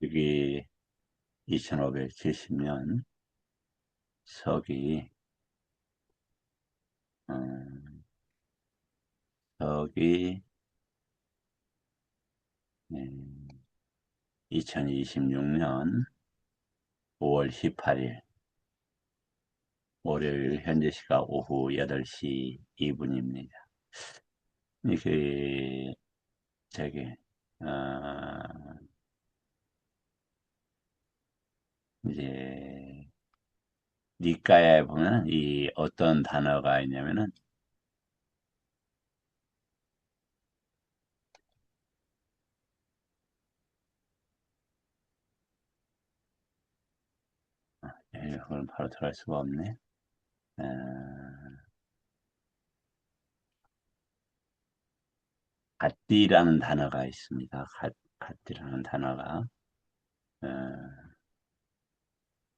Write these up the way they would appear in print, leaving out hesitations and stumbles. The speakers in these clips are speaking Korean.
여기 2570년 서기, 음, 서기 2026년 5월 18일 월요일 현재 시각 오후 8시 2분입니다. 이게 저기 어, 이제 니까에 보면 이 어떤 단어가 있냐면은 그럼 바로 들어갈 수가 없네. 어, 갓디라는 단어가 있습니다. 갓디라는 단어가 어,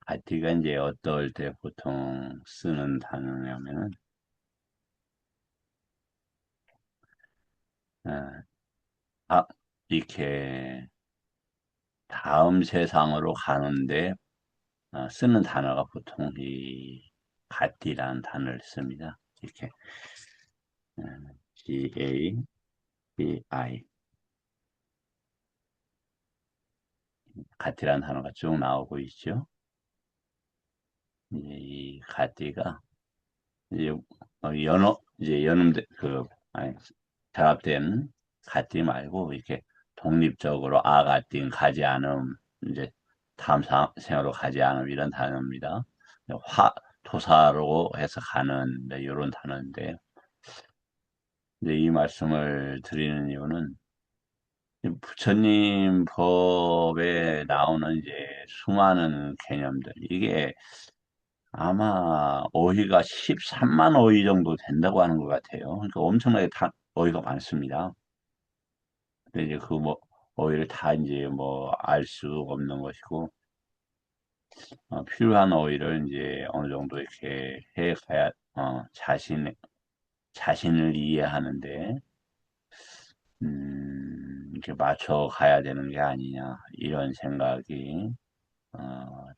갓디가 이제 어떨 때 보통 쓰는 단어냐면은 어, 아, 이렇게 다음 세상으로 가는데 쓰는 단어가 보통 이 갓디라는 단어를 씁니다. 이렇게 어, G-A-D-I 갓디라는 단어가 쭉 나오고 있죠. 이 갓디가 이제 이제 연음된 아니 결합된 갓디 말고 이렇게 독립적으로 아가띵 가지 않음 이제 다음 생으로 가지 않음 이런 단어입니다. 화 도사로 해서 가는 이런 단어인데 이제 이 말씀을 드리는 이유는 부처님 법에 나오는 이제 수많은 개념들 이게 아마 어휘가 13만 어휘 정도 된다고 하는 것 같아요. 그러니까 엄청나게 어휘가 많습니다. 근데 이제 그 뭐 어휘를 다 이제 뭐 알 수 없는 것이고 필요한 어휘를 이제 어느 정도 이렇게 해 가야 자신을 이해하는데 이렇게 맞춰 가야 되는 게 아니냐 이런 생각이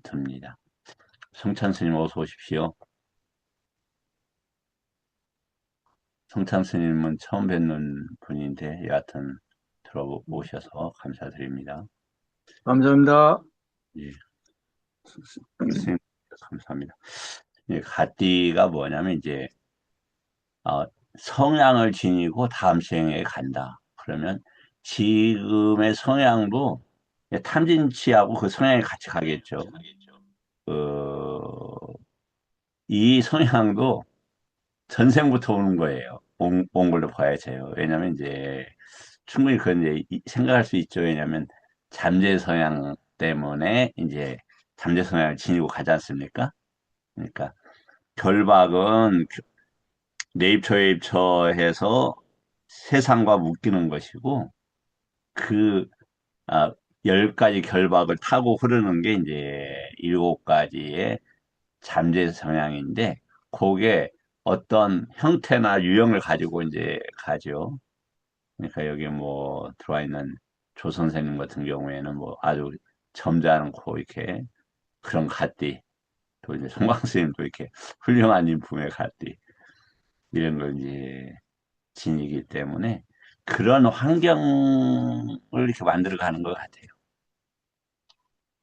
듭니다. 성찬 스님 어서 오십시오. 성찬 스님은 처음 뵙는 분인데 여하튼 들어오셔서 감사드립니다. 감사합니다. 예, 스님 감사합니다. 예, 갓디가 뭐냐면 이제 성향을 지니고 다음 생에 간다. 그러면 지금의 성향도 탐진치하고 그 성향이 같이 가겠죠. 그, 이 성향도 전생부터 오는 거예요. 온 걸로 봐야 돼요. 왜냐면 이제 충분히 그건 이제 생각할 수 있죠. 왜냐면 잠재 성향 때문에 이제 잠재 성향을 지니고 가지 않습니까? 그러니까 결박은 내입처에입처해서 세상과 묶이는 것이고 그 아, 10가지 결박을 타고 흐르는 게 이제 7가지의 잠재 성향인데 그게 어떤 형태나 유형을 가지고 이제 가죠. 그러니까 여기 뭐 들어와 있는 조 선생님 같은 경우에는 뭐 아주 점잖고 이렇게 그런 갓띠 또 이제 송광 스님도 이렇게 훌륭한 인품의 갓띠 이런 걸 이제 지니기 때문에 그런 환경을 이렇게 만들어 가는 것 같아요.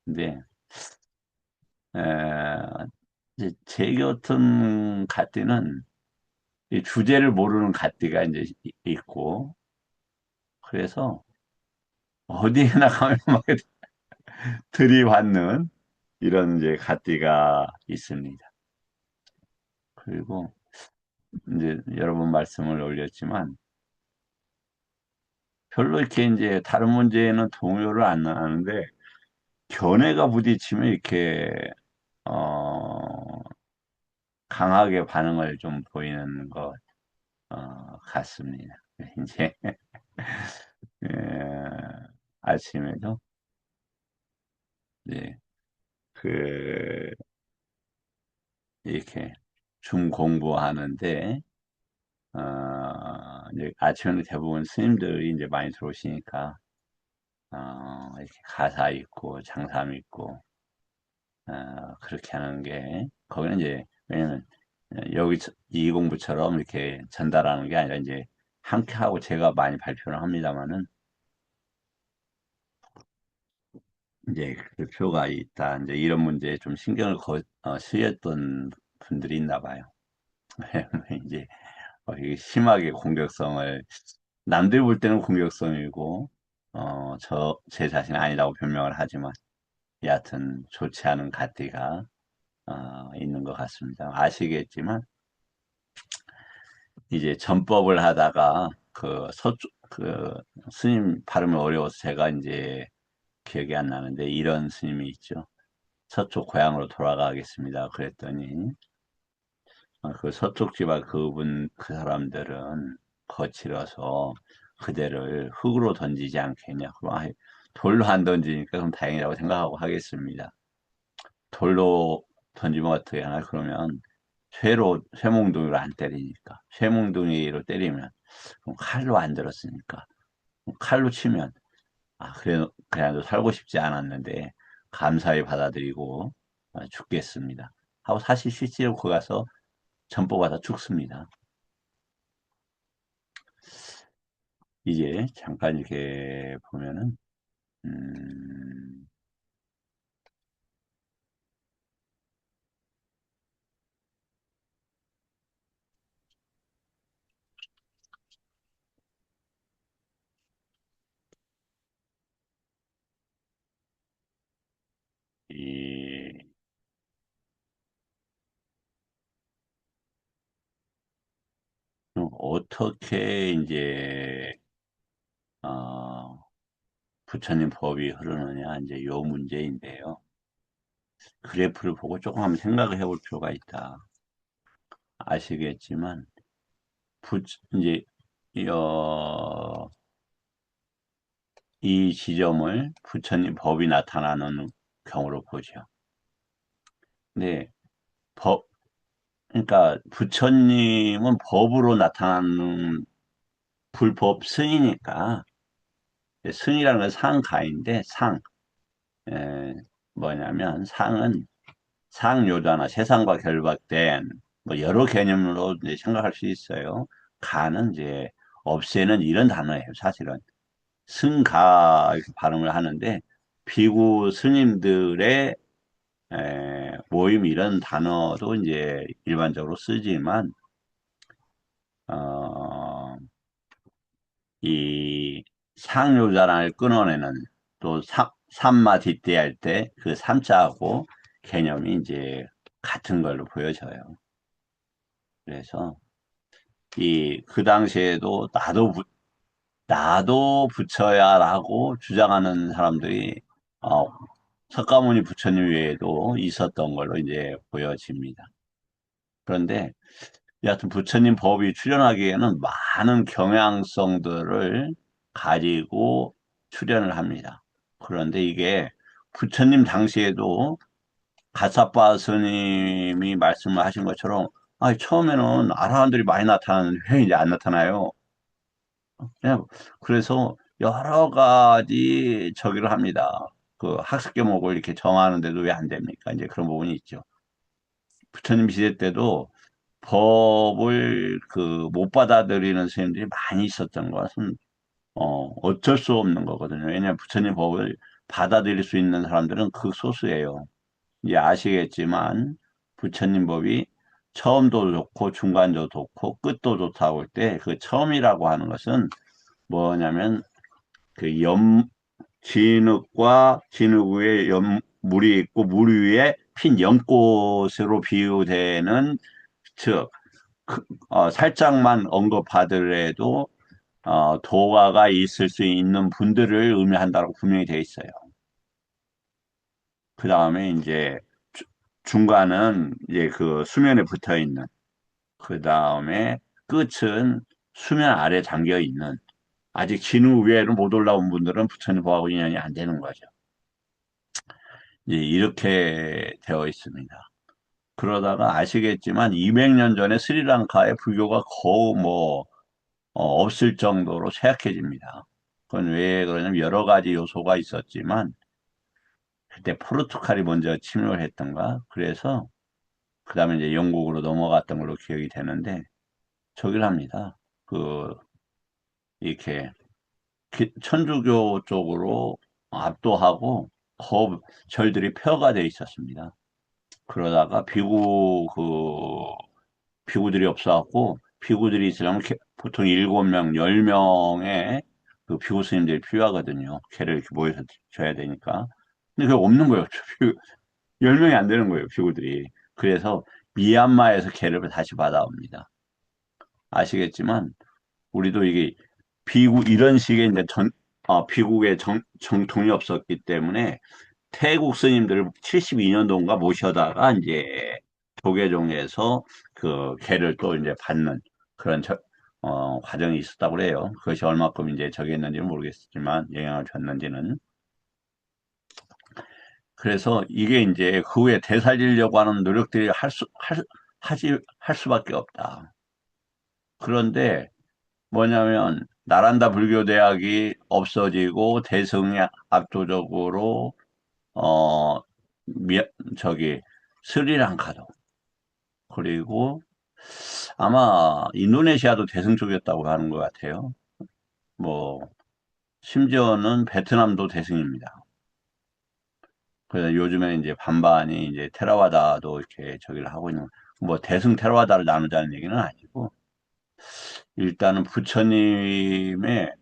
근데 에, 이제 제 같은 갓띠는 이 주제를 모르는 갓띠가 이제 있고 그래서 어디에나 가면 막 들이받는 이런 이제 갓띠가 있습니다. 그리고 이제 여러 번 말씀을 올렸지만 별로 이렇게 이제 다른 문제에는 동요를 안 하는데 견해가 부딪히면 이렇게 어, 강하게 반응을 좀 보이는 것 같습니다. 이제 예, 아침에도 이제 그 이렇게 중 공부하는데 이제 아침에는 대부분 스님들이 이제 많이 들어오시니까 이렇게 가사 있고 장삼 있고 그렇게 하는 게 거기는 이제 왜냐면 여기 이 공부처럼 이렇게 전달하는 게 아니라 이제 함께 하고 제가 많이 발표를 합니다만은 이제 그 표가 있다. 이제 이런 문제에 좀 신경을 쓰였던 분들이 있나 봐요. 이제 이게 심하게 공격성을 남들 볼 때는 공격성이고 제 자신은 아니라고 변명을 하지만 여하튼 좋지 않은 잣대가 있는 것 같습니다. 아시겠지만 이제 전법을 하다가 그 스님 발음이 어려워서 제가 이제 기억이 안 나는데 이런 스님이 있죠. 서쪽 고향으로 돌아가겠습니다. 그랬더니 그 서쪽 지방 그 사람들은 거칠어서 그대를 흙으로 던지지 않겠냐. 그럼 돌로 안 던지니까 그럼 다행이라고 생각하고 하겠습니다. 돌로 던지면 어떻게 하나? 그러면 쇠몽둥이로 안 때리니까. 쇠몽둥이로 때리면 그럼 칼로 안 들었으니까. 칼로 치면 그래도 살고 싶지 않았는데 감사히 받아들이고 죽겠습니다. 하고 사실 실제로 그 가서 전보받아 죽습니다. 이제 잠깐 이렇게 보면은 음, 이 어떻게 이제 어, 부처님 법이 흐르느냐 이제 요 문제인데요. 그래프를 보고 조금 한번 생각을 해볼 필요가 있다. 아시겠지만 이제 어, 이 지점을 부처님 법이 나타나는 경우로 보죠. 근데 법 그러니까 부처님은 법으로 나타나는 불법 승이니까 승이라는 건 상가인데 에, 뭐냐면 상은 상요자나 세상과 결박된 뭐 여러 개념으로 이제 생각할 수 있어요. 가는 이제 없애는 이런 단어예요. 사실은 승가 이렇게 발음을 하는데 비구 스님들의 모임 이런 단어도 이제 일반적으로 쓰지만 어, 이 상요자를 끊어내는 또 삼마 뒷대할 때 그 삼자하고 개념이 이제 같은 걸로 보여져요. 그래서 그 당시에도 나도 부처야라고 주장하는 사람들이 어, 석가모니 부처님 외에도 있었던 걸로 이제 보여집니다. 그런데 여하튼 부처님 법이 출현하기에는 많은 경향성들을 가지고 출현을 합니다. 그런데 이게 부처님 당시에도 가사빠 스님이 말씀을 하신 것처럼 처음에는 아라한들이 많이 나타나는데 왜 이제 안 나타나요? 그냥 그래서 여러 가지 저기를 합니다. 그 학습 과목을 이렇게 정하는데도 왜 안 됩니까? 이제 그런 부분이 있죠. 부처님 시대 때도 법을 못 받아들이는 스님들이 많이 있었던 것은 어쩔 수 없는 거거든요. 왜냐하면 부처님 법을 받아들일 수 있는 사람들은 극소수예요. 이제 아시겠지만 부처님 법이 처음도 좋고 중간도 좋고 끝도 좋다고 할 때 그 처음이라고 하는 것은 뭐냐면 그 진흙과 진흙 위에 물이 있고 물 위에 핀 연꽃으로 비유되는 즉 살짝만 언급하더라도 도가가 있을 수 있는 분들을 의미한다고 분명히 되어 있어요. 그 다음에 이제 중간은 이제 그 수면에 붙어 있는, 그 다음에 끝은 수면 아래 잠겨 있는, 아직 진우 위에는 못 올라온 분들은 부처님 보하고 인연이 안 되는 거죠. 이제 이렇게 되어 있습니다. 그러다가 아시겠지만 200년 전에 스리랑카의 불교가 거의 없을 정도로 쇠약해집니다. 그건 왜 그러냐면 여러 가지 요소가 있었지만 그때 포르투갈이 먼저 침입을 했던가 그래서 그 다음에 이제 영국으로 넘어갔던 걸로 기억이 되는데 저기를 합니다. 그 이렇게 천주교 쪽으로 압도하고 절들이 폐허가 돼 있었습니다. 그러다가 비구들이 없어갖고 비구들이 있으려면 보통 7명, 10명의 그 비구 스님들이 필요하거든요. 걔를 이렇게 모여서 줘야 되니까. 근데 그게 없는 거예요. 10명이 안 되는 거예요, 비구들이. 그래서 미얀마에서 걔를 다시 받아옵니다. 아시겠지만 우리도 이게 이런 식의 이제 비국의 정통이 없었기 때문에 태국 스님들을 72년도인가 모셔다가 이제 조계종에서 그 개를 또 이제 받는 그런 과정이 있었다고 그래요. 그것이 얼마큼 이제 저기 했는지는 모르겠지만 영향을 줬는지는. 그래서 이게 이제 그 후에 되살리려고 하는 노력들이 할 수밖에 없다. 그런데 뭐냐면 나란다 불교대학이 없어지고 대승이 압도적으로 어 미, 저기 스리랑카도 그리고 아마 인도네시아도 대승 쪽이었다고 하는 것 같아요. 뭐 심지어는 베트남도 대승입니다. 그래서 요즘에 이제 반반이 이제 테라와다도 이렇게 저기를 하고 있는 뭐 대승 테라와다를 나누자는 얘기는 아니고 일단은 부처님의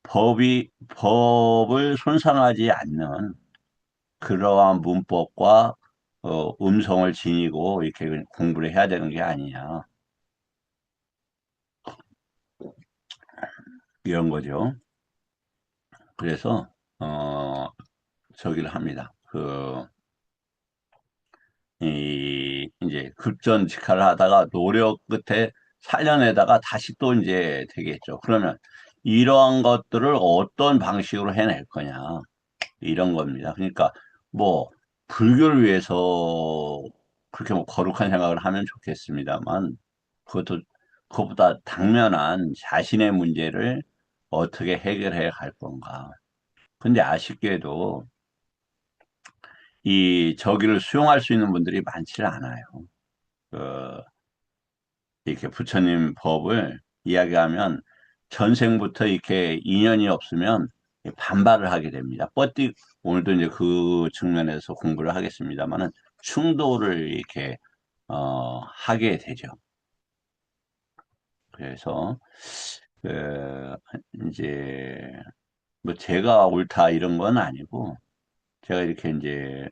법을 손상하지 않는 그러한 문법과 음성을 지니고 이렇게 공부를 해야 되는 게 아니냐 이런 거죠. 그래서 저기를 합니다. 이제 급전직하를 하다가 노력 끝에 살려내다가 다시 또 이제 되겠죠. 그러면 이러한 것들을 어떤 방식으로 해낼 거냐 이런 겁니다. 그러니까 뭐 불교를 위해서 그렇게 뭐 거룩한 생각을 하면 좋겠습니다만 그것도 그것보다 당면한 자신의 문제를 어떻게 해결해 갈 건가. 근데 아쉽게도 이 저기를 수용할 수 있는 분들이 많지는 않아요. 그 이렇게 부처님 법을 이야기하면 전생부터 이렇게 인연이 없으면 반발을 하게 됩니다. 오늘도 이제 그 측면에서 공부를 하겠습니다만은 충돌을 이렇게 하게 되죠. 그래서 그 이제 뭐 제가 옳다 이런 건 아니고 제가 이렇게 이제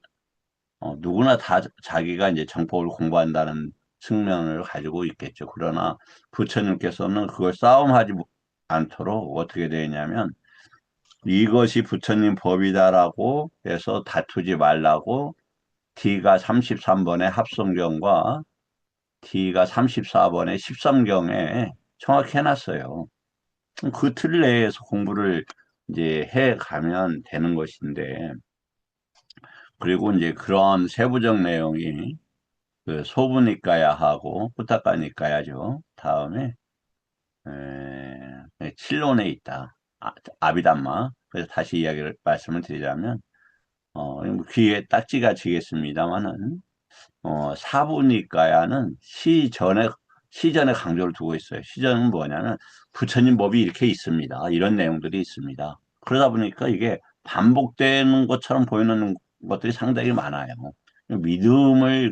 누구나 다 자기가 이제 정법을 공부한다는 측면을 가지고 있겠죠. 그러나 부처님께서는 그걸 싸움하지 않도록 어떻게 되냐면 이것이 부처님 법이다라고 해서 다투지 말라고 D가 33번의 합성경과 D가 34번의 십성경에 정확히 해놨어요. 그 틀 내에서 공부를 이제 해 가면 되는 것인데, 그리고 이제 그런 세부적 내용이 그 소부니까야하고 후타카니까야죠. 다음에 칠론에 있다. 아비담마. 그래서 다시 말씀을 드리자면 귀에 딱지가 지겠습니다만은 사부니까야는 시전에 강조를 두고 있어요. 시전은 뭐냐면 부처님 법이 이렇게 있습니다. 이런 내용들이 있습니다. 그러다 보니까 이게 반복되는 것처럼 보이는 것들이 상당히 많아요. 믿음을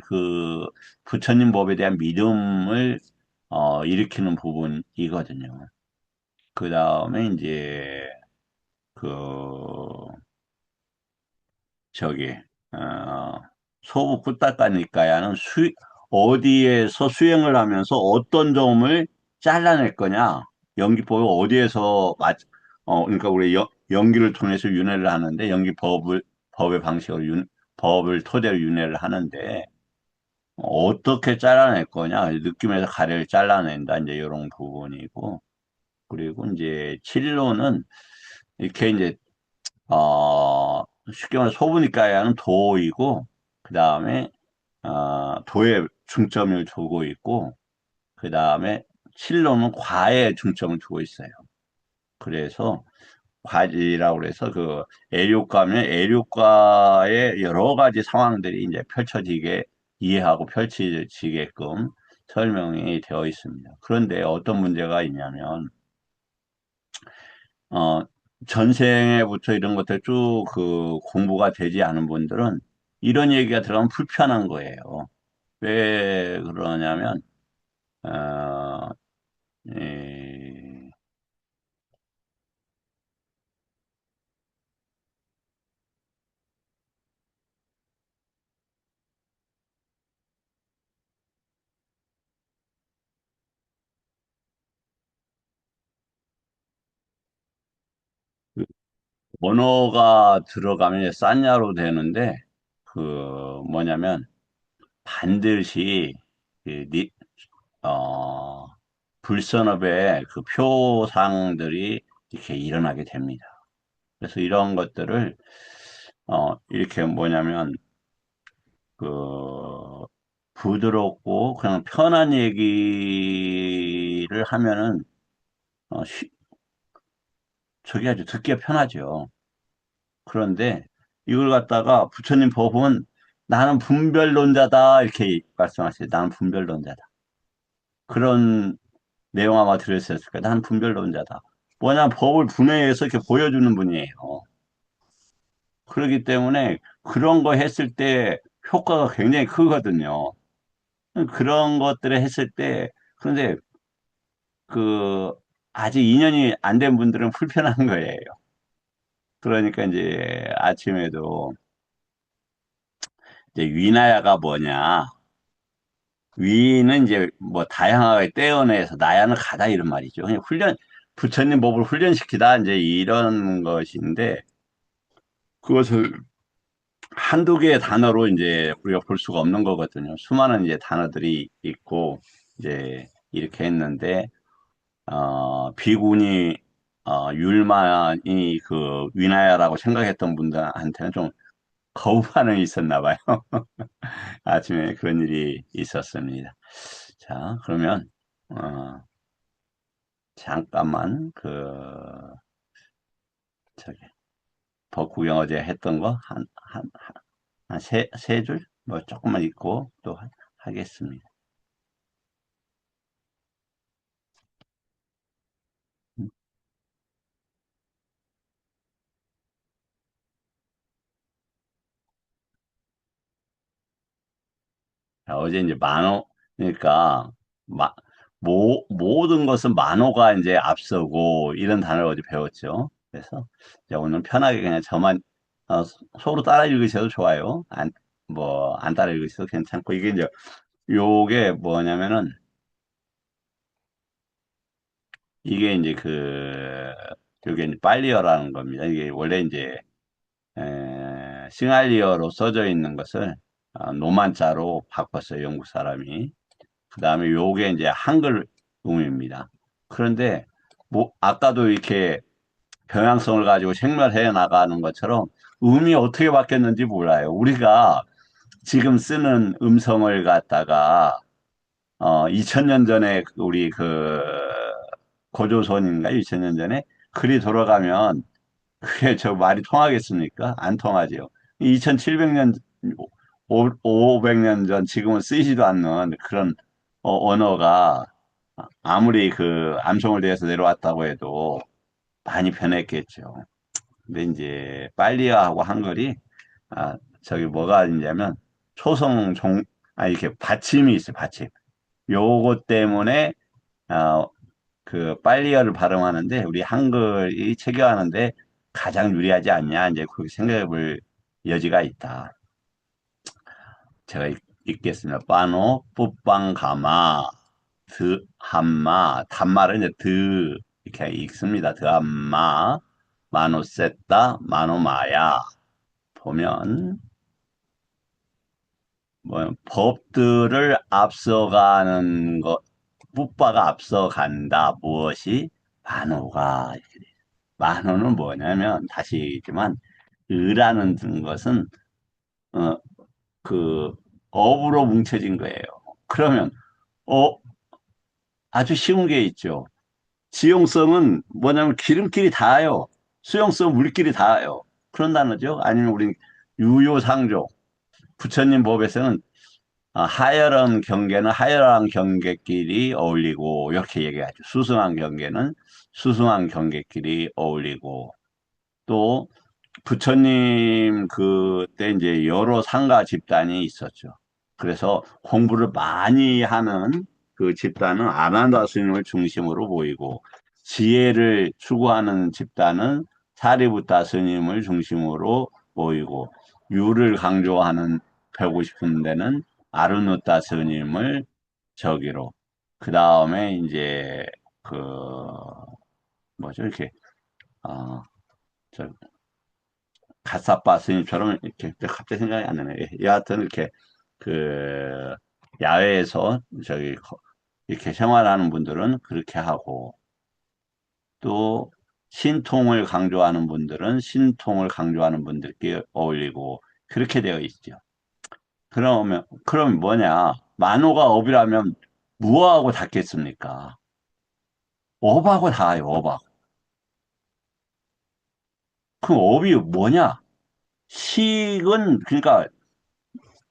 부처님 법에 대한 믿음을 일으키는 부분이거든요. 그 다음에 이제 그 저기 어, 소부 꾸따까니까야는 어디에서 수행을 하면서 어떤 점을 잘라낼 거냐. 연기법을 어디에서 그러니까 우리 연기를 통해서 윤회를 하는데 법의 방식으로 법을 토대로 윤회를 하는데 어떻게 잘라낼 거냐. 느낌에서 가래를 잘라낸다. 이제 이런 부분이고 그리고 이제 진로는 이렇게 이제 쉽게 말해 소부니까야는 도이고, 그 다음에, 도에 중점을 두고 있고, 그 다음에 칠로는 과에 중점을 두고 있어요. 그래서, 과지라고 그래서 그 애류가면 애류가의 여러 가지 상황들이 이제 펼쳐지게 이해하고 펼쳐지게끔 설명이 되어 있습니다. 그런데 어떤 문제가 있냐면 어 전생에부터 이런 것들 쭉 그 공부가 되지 않은 분들은 이런 얘기가 들어가면 불편한 거예요. 왜 그러냐면 어, 이 언어가 들어가면 싼야로 되는데 그 뭐냐면 반드시 그 어, 불선업의 그 표상들이 이렇게 일어나게 됩니다. 그래서 이런 것들을 이렇게 뭐냐면 그 부드럽고 그냥 편한 얘기를 하면은 저기 아주 듣기가 편하죠. 그런데 이걸 갖다가 부처님 법은 나는 분별론자다 이렇게 말씀하세요. 나는 분별론자다. 그런 내용 아마 들으셨을 거예요. 나는 분별론자다. 뭐냐 법을 분해해서 이렇게 보여주는 분이에요. 그렇기 때문에 그런 거 했을 때 효과가 굉장히 크거든요. 그런 것들을 했을 때 그런데 그 아직 인연이 안 된 분들은 불편한 거예요. 그러니까 이제 아침에도 이제 위나야가 뭐냐? 위는 이제 뭐 다양하게 떼어내서 나야는 가다 이런 말이죠. 그냥 부처님 법을 훈련시키다 이제 이런 것인데 그것을 한두 개의 단어로 이제 우리가 볼 수가 없는 거거든요. 수많은 이제 단어들이 있고 이제 이렇게 했는데 비군이 율만이 그 위나야라고 생각했던 분들한테는 좀 거부 반응이 있었나 봐요. 아침에 그런 일이 있었습니다. 자, 그러면 어, 잠깐만 저기 법 구경 어제 했던 거 한 세 줄? 뭐 조금만 읽고 또 하겠습니다. 자, 어제 이제 그러니까 마, 모든 것은 만호가 이제 앞서고 이런 단어를 어제 배웠죠. 그래서 이제 오늘 편하게 그냥 저만 서로 따라 읽으셔도 좋아요. 안 따라 읽으셔도 괜찮고 이게 이제 요게 뭐냐면은 이게 이제 요게 이제 빨리어라는 겁니다. 이게 원래 이제 싱할리어로 써져 있는 것을 노만자로 바꿨어요. 영국 사람이. 그 다음에 요게 이제 한글 음입니다. 그런데 뭐 아까도 이렇게 경향성을 가지고 생멸해 나가는 것처럼 음이 어떻게 바뀌었는지 몰라요. 우리가 지금 쓰는 음성을 갖다가 2000년 전에 우리 고조선인가 2000년 전에 글이 돌아가면 그게 저 말이 통하겠습니까? 안 통하죠. 2700년, 500년 전 지금은 쓰이지도 않는 그런 언어가 아무리 그 암송을 대해서 내려왔다고 해도 많이 변했겠죠. 근데 이제 빨리어하고 한글이 저기 뭐가 있냐면 초성 이렇게 받침이 있어요. 받침. 요것 때문에 아, 그 빨리어를 발음하는데 우리 한글이 체결하는데 가장 유리하지 않냐 이제 그렇게 생각해 볼 여지가 있다. 제가 읽겠습니다. 빠노 뿌빵가마 드함마 단마를 이제 드 이렇게 읽습니다. 드함마 마노세따 마노마야 보면 뭐 법들을 앞서가는 것 뿌빠가 앞서간다 무엇이 만호가 이렇게 돼요. 만호는 뭐냐면 다시 얘기지만 의라는 것은 어, 그 업으로 뭉쳐진 거예요. 그러면 어 아주 쉬운 게 있죠. 지용성은 뭐냐면 기름길이 닿아요. 수용성 물길이 닿아요. 그런 단어죠. 아니면 우리 유효상종, 부처님 법에서는 하열한 경계는 하열한 경계끼리 어울리고 이렇게 얘기하죠. 수승한 경계는 수승한 경계끼리 어울리고 또 부처님 그때 이제 여러 상가 집단이 있었죠. 그래서 공부를 많이 하는 그 집단은 아난다 스님을 중심으로 보이고 지혜를 추구하는 집단은 사리부타 스님을 중심으로 보이고 유를 강조하는 펴고 싶은 데는 아르누타 스님을 저기로 그 다음에 이제 그 뭐죠 이렇게 어, 저 갓사빠 스님처럼 이렇게 갑자기 생각이 안 나네. 여하튼 이렇게 그 야외에서 이렇게 생활하는 분들은 그렇게 하고 또 신통을 강조하는 분들은 신통을 강조하는 분들끼리 어울리고 그렇게 되어 있죠. 그럼 뭐냐? 만호가 업이라면 무엇하고 닿겠습니까? 업하고 닿아요, 업하고. 그럼 업이 뭐냐? 식은, 그러니까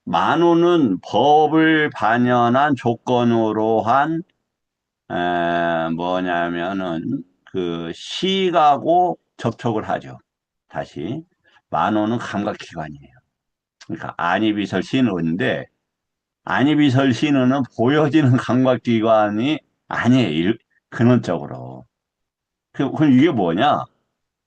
만호는 법을 반영한 조건으로 한, 뭐냐면은, 그, 시하고 접촉을 하죠. 다시. 만호는 감각기관이에요. 그러니까, 안이비설 신호인데, 안이비설 신호는 보여지는 감각기관이 아니에요. 근원적으로. 그럼 이게 뭐냐?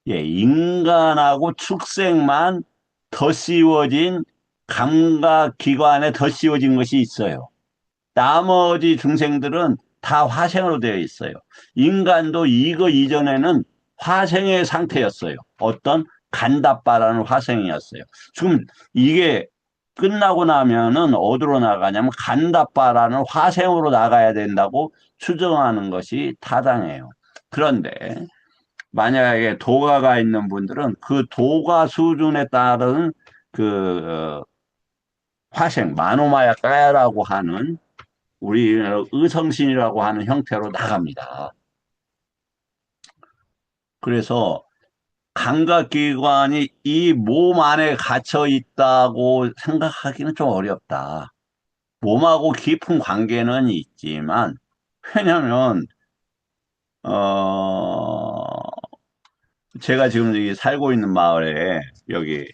예, 인간하고 축생만 더 씌워진 감각기관에 더 씌워진 것이 있어요. 나머지 중생들은 다 화생으로 되어 있어요. 인간도 이거 이전에는 화생의 상태였어요. 어떤 간다빠라는 화생이었어요. 지금 이게 끝나고 나면은 어디로 나가냐면 간다빠라는 화생으로 나가야 된다고 추정하는 것이 타당해요. 그런데 만약에 도가가 있는 분들은 그 도가 수준에 따른 그 화생, 마노마야가야라고 하는 우리 의성신이라고 하는 형태로 나갑니다. 그래서 감각기관이 이 몸 안에 갇혀 있다고 생각하기는 좀 어렵다. 몸하고 깊은 관계는 있지만, 왜냐면, 제가 지금 여기 살고 있는 마을에, 여기,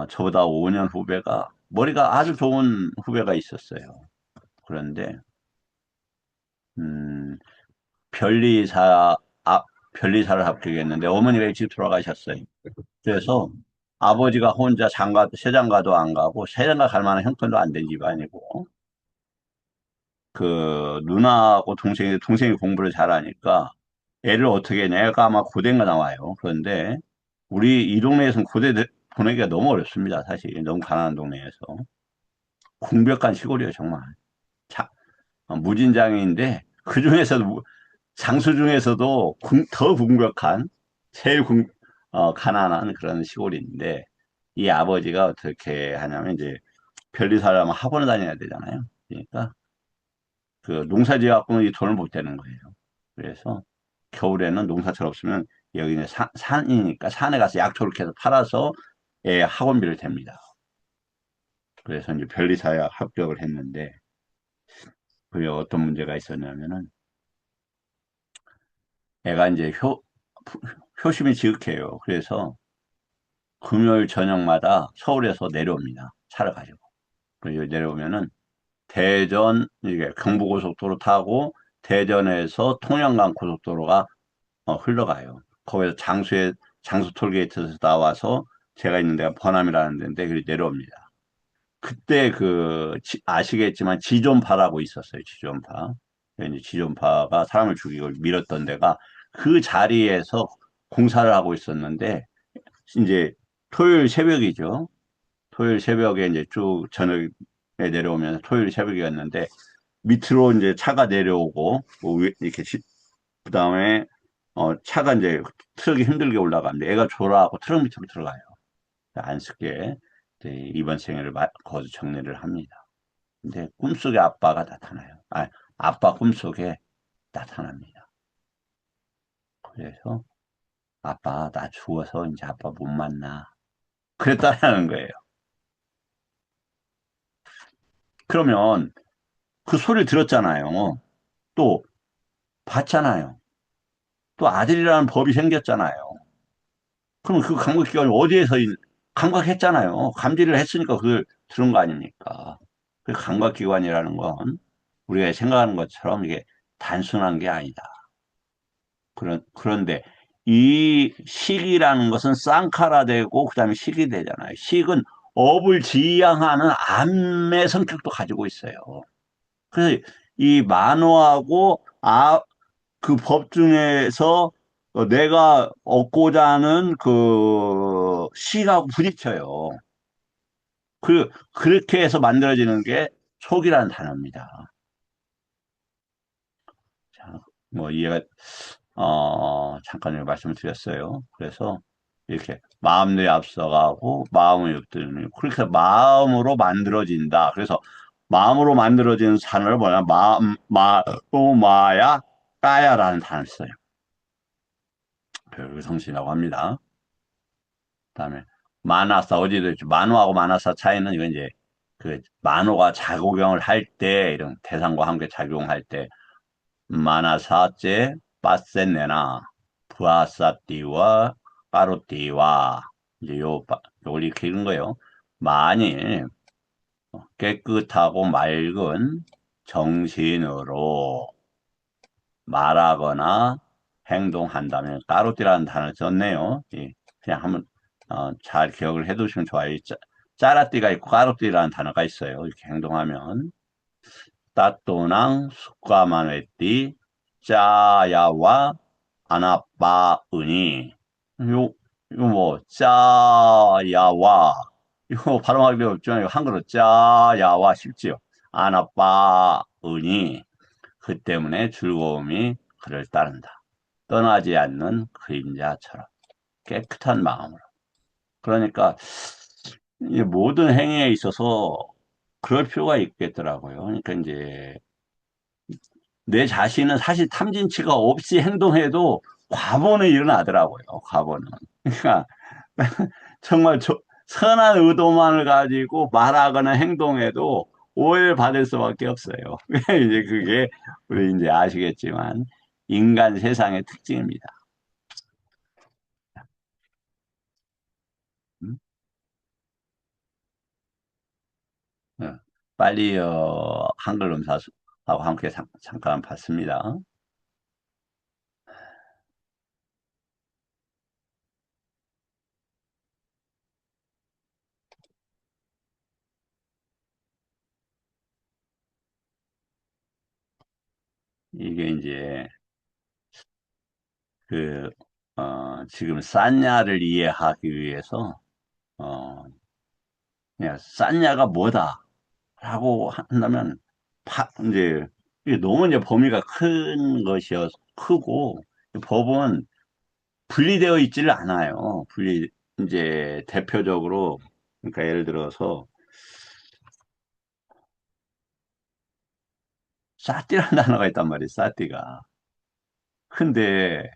저보다 5년 후배가, 머리가 아주 좋은 후배가 있었어요. 그런데, 음, 변리사, 아, 변리사를 합격했는데 어머니가 일찍 돌아가셨어요. 그래서 아버지가 혼자 세장가도 안 가고 세장가 갈 만한 형편도 안 된 집안이고 그 누나하고 동생이 공부를 잘하니까 애를 어떻게 했냐. 애가 아마 고대인가 나와요. 그런데 우리 이 동네에서는 보내기가 너무 어렵습니다. 사실 너무 가난한 동네에서 궁벽한 시골이에요 정말. 자, 무진장애인데 그 중에서도 장수 중에서도 더 궁벽한 제일 가난한 그런 시골인데 이 아버지가 어떻게 하냐면 이제 별리사람 학원을 다녀야 되잖아요. 그러니까 그 농사지어갖고는 이 돈을 못 대는 거예요. 그래서 겨울에는 농사철 없으면 여기는 산이니까 산에 가서 약초를 계속 팔아서 학원비를 댑니다. 그래서 이제 별리사에 합격을 했는데 그게 어떤 문제가 있었냐면은 애가 이제 효심이 지극해요. 그래서 금요일 저녁마다 서울에서 내려옵니다. 차를 가지고. 그리고 내려오면은 대전, 이게 경부고속도로 타고 대전에서 통영간 고속도로가 흘러가요. 거기서 장수 톨게이트에서 나와서 제가 있는 데가 번암이라는 데인데, 그리 내려옵니다. 그때 아시겠지만 지존파라고 있었어요. 지존파. 이제 지존파가 사람을 죽이고 밀었던 데가 그 자리에서 공사를 하고 있었는데, 이제 토요일 새벽이죠. 토요일 새벽에 이제 쭉 저녁에 내려오면서 토요일 새벽이었는데 밑으로 이제 차가 내려오고 이렇게 그다음에 차가 이제 트럭이 힘들게 올라가는데 애가 졸아하고 트럭 밑으로 들어가요. 안쓰게 이제 이번 생애를 거기서 정리를 합니다. 근데 꿈속에 아빠가 나타나요. 아빠 꿈속에 나타납니다. 그래서 아빠, 나 죽어서 이제 아빠 못 만나. 그랬다라는 거예요. 그러면 그 소리를 들었잖아요. 또 봤잖아요. 또 아들이라는 법이 생겼잖아요. 그럼 그 감각기관이 어디에서 감각했잖아요. 감지를 했으니까 그걸 들은 거 아닙니까? 그 감각기관이라는 건 우리가 생각하는 것처럼 이게 단순한 게 아니다. 그런데 이 식이라는 것은 쌍카라되고 그다음에 식이 되잖아요. 식은 업을 지향하는 암의 성격도 가지고 있어요. 그래서 이 만호하고 그 법 중에서 내가 얻고자 하는 그 식하고 부딪혀요. 그렇게 해서 만들어지는 게 촉이라는 단어입니다. 자, 뭐 이해가 잠깐 말씀을 드렸어요. 그래서 이렇게 마음들이 앞서가고 마음의 엎드리는 그렇게 마음으로 만들어진다. 그래서 마음으로 만들어지는 단어를 뭐냐 마야 까야라는 단어를 써요. 별 성신이라고 합니다. 그다음에 마나사 어디도 있죠. 만호하고 마나사 차이는 이건 이제 그 만호가 작용을 할 때 이런 대상과 함께 작용할 때 마나사제 빠세네나 부아사띠와 까로띠와 이제 요걸 이렇게 읽은 거예요. 만일 깨끗하고 맑은 정신으로 말하거나 행동한다면 까로띠라는 단어를 썼네요. 예, 그냥 한번 잘 기억을 해두시면 좋아요. 짜라띠가 있고 까로띠라는 단어가 있어요. 이렇게 행동하면 따또낭 숙과마네띠 짜야와 아나빠으니 요, 이거 뭐 짜야와 이거 발음하기 어렵지만 한글로 짜야와 쉽지요. 아나빠으니 그 때문에 즐거움이 그를 따른다. 떠나지 않는 그림자처럼 깨끗한 마음으로. 그러니까 이 모든 행위에 있어서 그럴 필요가 있겠더라고요. 그러니까 이제 내 자신은 사실 탐진치가 없이 행동해도 과보는 일어나더라고요. 과보는. 그러니까 정말 선한 의도만을 가지고 말하거나 행동해도 오해를 받을 수밖에 없어요. 이제 그게 우리 이제 아시겠지만 인간 세상의 특징입니다. 음? 어, 빨리 한글 음사하고 함께 잠깐 봤습니다. 이게 이제 그 지금 산야를 이해하기 위해서 어, 그냥 산야가 뭐다라고 한다면 이제 이게 너무 이제 범위가 큰 것이어서 크고 법은 분리되어 있지를 않아요. 이제 대표적으로 그러니까 예를 들어서 사띠라는 단어가 있단 말이에요. 사띠가. 근데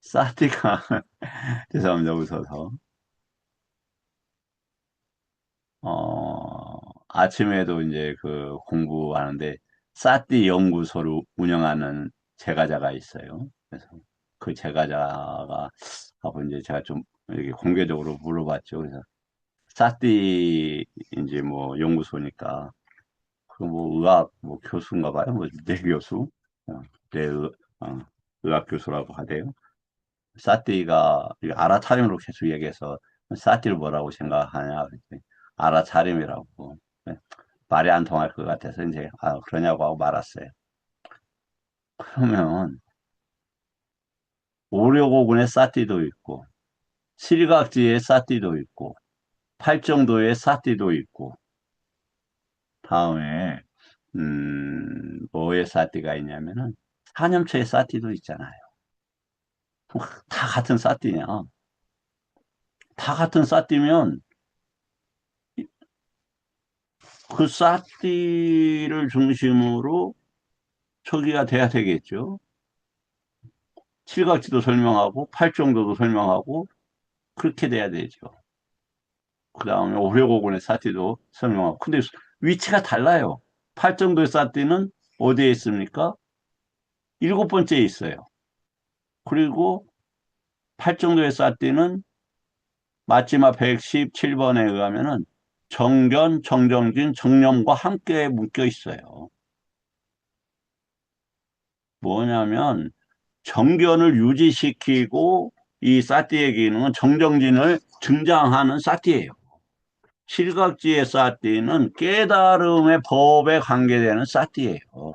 사띠가 죄송합니다. 웃어서 아침에도 이제 그 공부하는데 사띠 연구소를 운영하는 제과자가 있어요. 그래서 그 제과자가 하고 이제 제가 좀 이렇게 공개적으로 물어봤죠. 그래서 사띠 이제 뭐 연구소니까 그 뭐 의학 뭐 교수인가 봐요. 뭐 뇌 교수, 어, 뇌 의학 교수라고 하대요. 사띠가 알아차림으로 계속 얘기해서 사띠를 뭐라고 생각하냐 그랬더니 알아차림이라고. 네, 말이 안 통할 것 같아서 이제 그러냐고 하고 말았어요. 그러면 오려고군의 사띠도 있고 칠각지의 사띠도 있고 팔정도의 사띠도 있고 다음에 뭐의 사띠가 있냐면은 한염초의 사띠도 있잖아요. 다 같은 사띠냐? 다 같은 사띠면 그 사띠를 중심으로 초기가 돼야 되겠죠. 칠각지도 설명하고 팔정도도 설명하고 그렇게 돼야 되죠. 그 다음에 오려고군의 사띠도 설명하고. 근데 위치가 달라요. 팔정도의 사띠는 어디에 있습니까? 일곱 번째에 있어요. 그리고 팔정도의 사띠는 마지막 117번에 의하면은 정견, 정정진, 정념과 함께 묶여 있어요. 뭐냐면 정견을 유지시키고 이 사띠의 기능은 정정진을 증장하는 사띠예요. 실각지의 사띠는 깨달음의 법에 관계되는 사띠예요.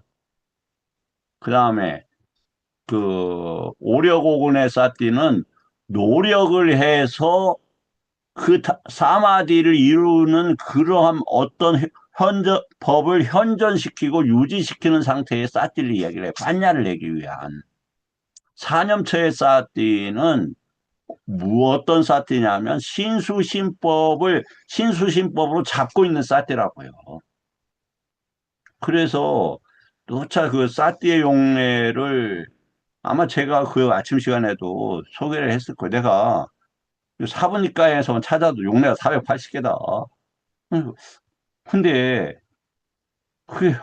그 다음에 그 오력오근의 사띠는 노력을 해서 그 사마디를 이루는 그러한 어떤 법을 현전시키고 유지시키는 상태의 사띠를 이야기를 해요.般若를 내기 위한. 사념처의 사띠는 어떤 사띠냐면 신수신법으로 잡고 있는 사띠라고요. 그래서 누차 그 사띠의 용례를 아마 제가 그 아침 시간에도 소개를 했을 거예요. 내가 사부니까에서 찾아도 용례가 480개다. 근데 그게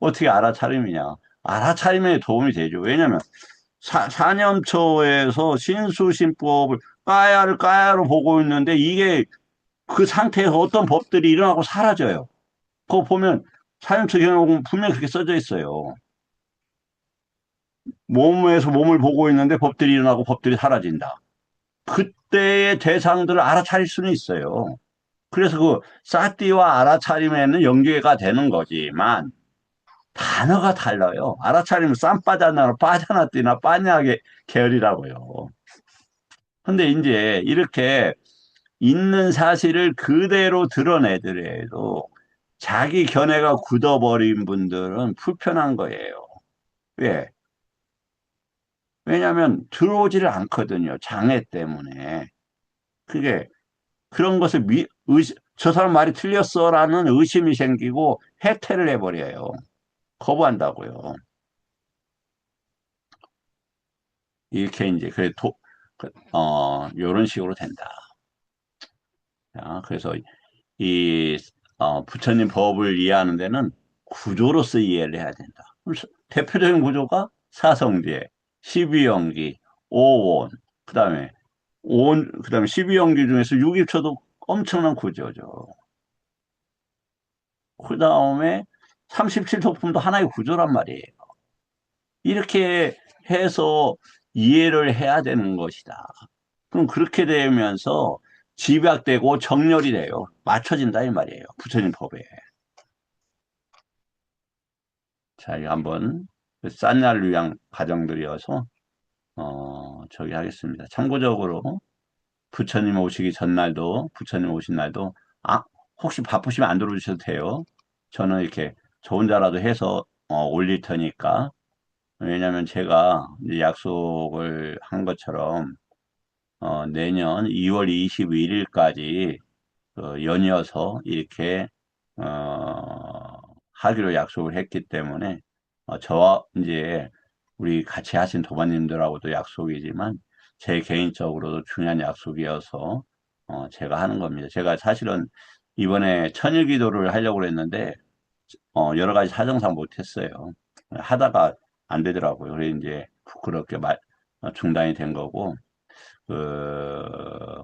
어떻게 알아차림이냐. 알아차림에 도움이 되죠. 왜냐면 사념처에서 신수신법을 까야로 보고 있는데 이게 그 상태에서 어떤 법들이 일어나고 사라져요. 그거 보면 사념처 경영을 보면 분명히 그렇게 써져 있어요. 몸에서 몸을 보고 있는데 법들이 일어나고 법들이 사라진다. 그때의 대상들을 알아차릴 수는 있어요. 그래서 그 사띠와 알아차림에는 연계가 되는 거지만 단어가 달라요. 알아차림은 쌈바다나 빠자나띠나 빠냐게 계열이라고요. 근데 이제 이렇게 있는 사실을 그대로 드러내더라도 자기 견해가 굳어버린 분들은 불편한 거예요. 왜? 왜냐하면 들어오지를 않거든요. 장애 때문에. 그게 그런 것을 저 사람 말이 틀렸어라는 의심이 생기고 해태를 해버려요. 거부한다고요. 이렇게 이제 요런 식으로 된다. 자, 그래서 이 부처님 법을 이해하는 데는 구조로서 이해를 해야 된다. 대표적인 구조가 사성제, 십이연기, 오원, 그다음에 그다음에 십이연기 중에서 육입초도 엄청난 구조죠. 그다음에 37도품도 하나의 구조란 말이에요. 이렇게 해서 이해를 해야 되는 것이다. 그럼 그렇게 되면서 집약되고 정렬이 돼요. 맞춰진다 이 말이에요. 부처님 법에. 자, 이거 한번 싼날 위한 과정들이어서 저기 하겠습니다. 참고적으로 부처님 오시기 전날도 부처님 오신 날도 아 혹시 바쁘시면 안 들어주셔도 돼요. 저는 이렇게 저 혼자라도 해서 올릴 테니까 왜냐하면 제가 이제 약속을 한 것처럼 내년 2월 21일까지 연이어서 이렇게 하기로 약속을 했기 때문에 저와 이제 우리 같이 하신 도반님들하고도 약속이지만 제 개인적으로도 중요한 약속이어서 제가 하는 겁니다. 제가 사실은 이번에 천일기도를 하려고 했는데 여러 가지 사정상 못했어요. 하다가 안 되더라고요. 그래서 이제 부끄럽게 중단이 된 거고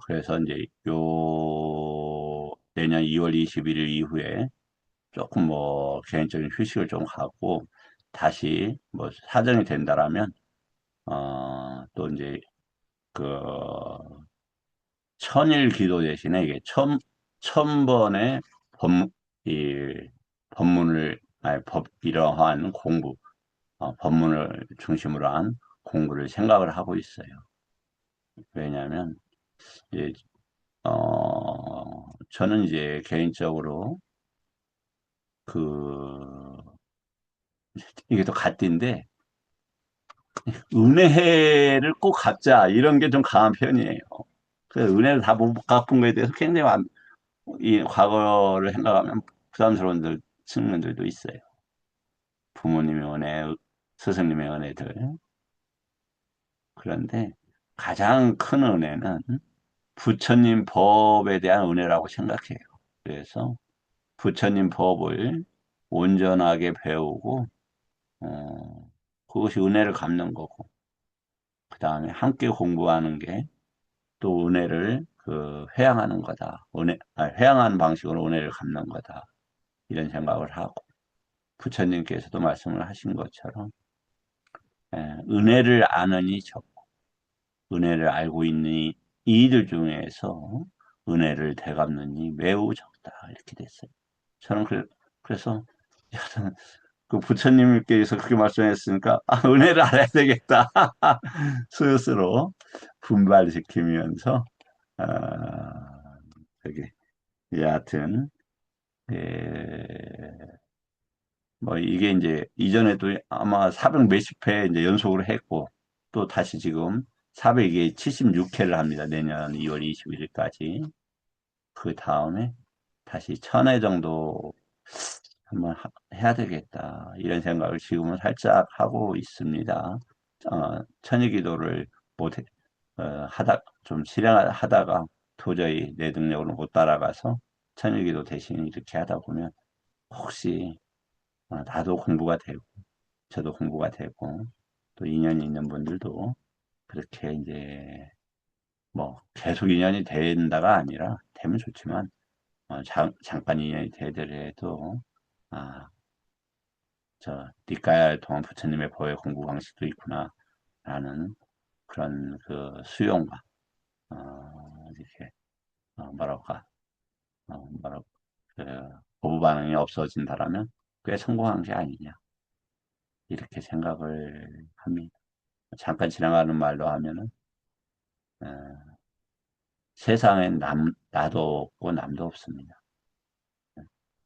그래서 이제 내년 2월 21일 이후에 조금 뭐 개인적인 휴식을 좀 갖고 다시 뭐 사정이 된다라면 또 이제 그 천일 기도 대신에 이게 천번의 이 법문을 아니 이러한 공부 법문을 중심으로 한 공부를 생각을 하고 있어요. 왜냐하면 이제 저는 이제 개인적으로 그 이게 또 갓띠인데 은혜를 꼭 갚자 이런 게 좀 강한 편이에요. 그래서 은혜를 다 못 갚은 거에 대해서 굉장히 이 과거를 생각하면 부담스러운 측면들도 있어요. 부모님의 은혜, 스승님의 은혜들. 그런데 가장 큰 은혜는 부처님 법에 대한 은혜라고 생각해요. 그래서 부처님 법을 온전하게 배우고, 그것이 은혜를 갚는 거고, 그 다음에 함께 공부하는 게 또 은혜를 회양하는 거다. 회양하는 방식으로 은혜를 갚는 거다. 이런 생각을 하고, 부처님께서도 말씀을 하신 것처럼, 은혜를 아느니 적고, 은혜를 알고 있는 이들 중에서 은혜를 되갚느니 매우 적다. 이렇게 됐어요. 저는 그래서, 그 부처님께서 그렇게 말씀했으니까, 은혜를 알아야 되겠다. 스스로 분발시키면서, 저기, 여하튼, 예, 뭐, 이게 이제, 이전에도 아마 400 몇십 회 이제 연속으로 했고, 또 다시 지금 476회를 합니다. 내년 2월 21일까지. 그 다음에 다시 1000회 정도 한번 해야 되겠다. 이런 생각을 지금은 살짝 하고 있습니다. 천일 기도를 못, 좀 실행하다가 도저히 내 능력으로 못 따라가서 천일 기도 대신 이렇게 하다 보면 혹시 나도 공부가 되고, 저도 공부가 되고, 또 인연이 있는 분들도 그렇게 이제 뭐 계속 인연이 된다가 아니라 되면 좋지만, 잠깐 인연이 되더라도, 아, 니까야 동안 부처님의 보혜 공부 방식도 있구나, 라는 그런 수용과, 이렇게, 뭐랄까, 뭐랄까, 그, 거부 반응이 없어진다라면 꽤 성공한 게 아니냐, 이렇게 생각을 합니다. 잠깐 지나가는 말로 하면은, 어, 세상엔 나도 없고 남도 없습니다.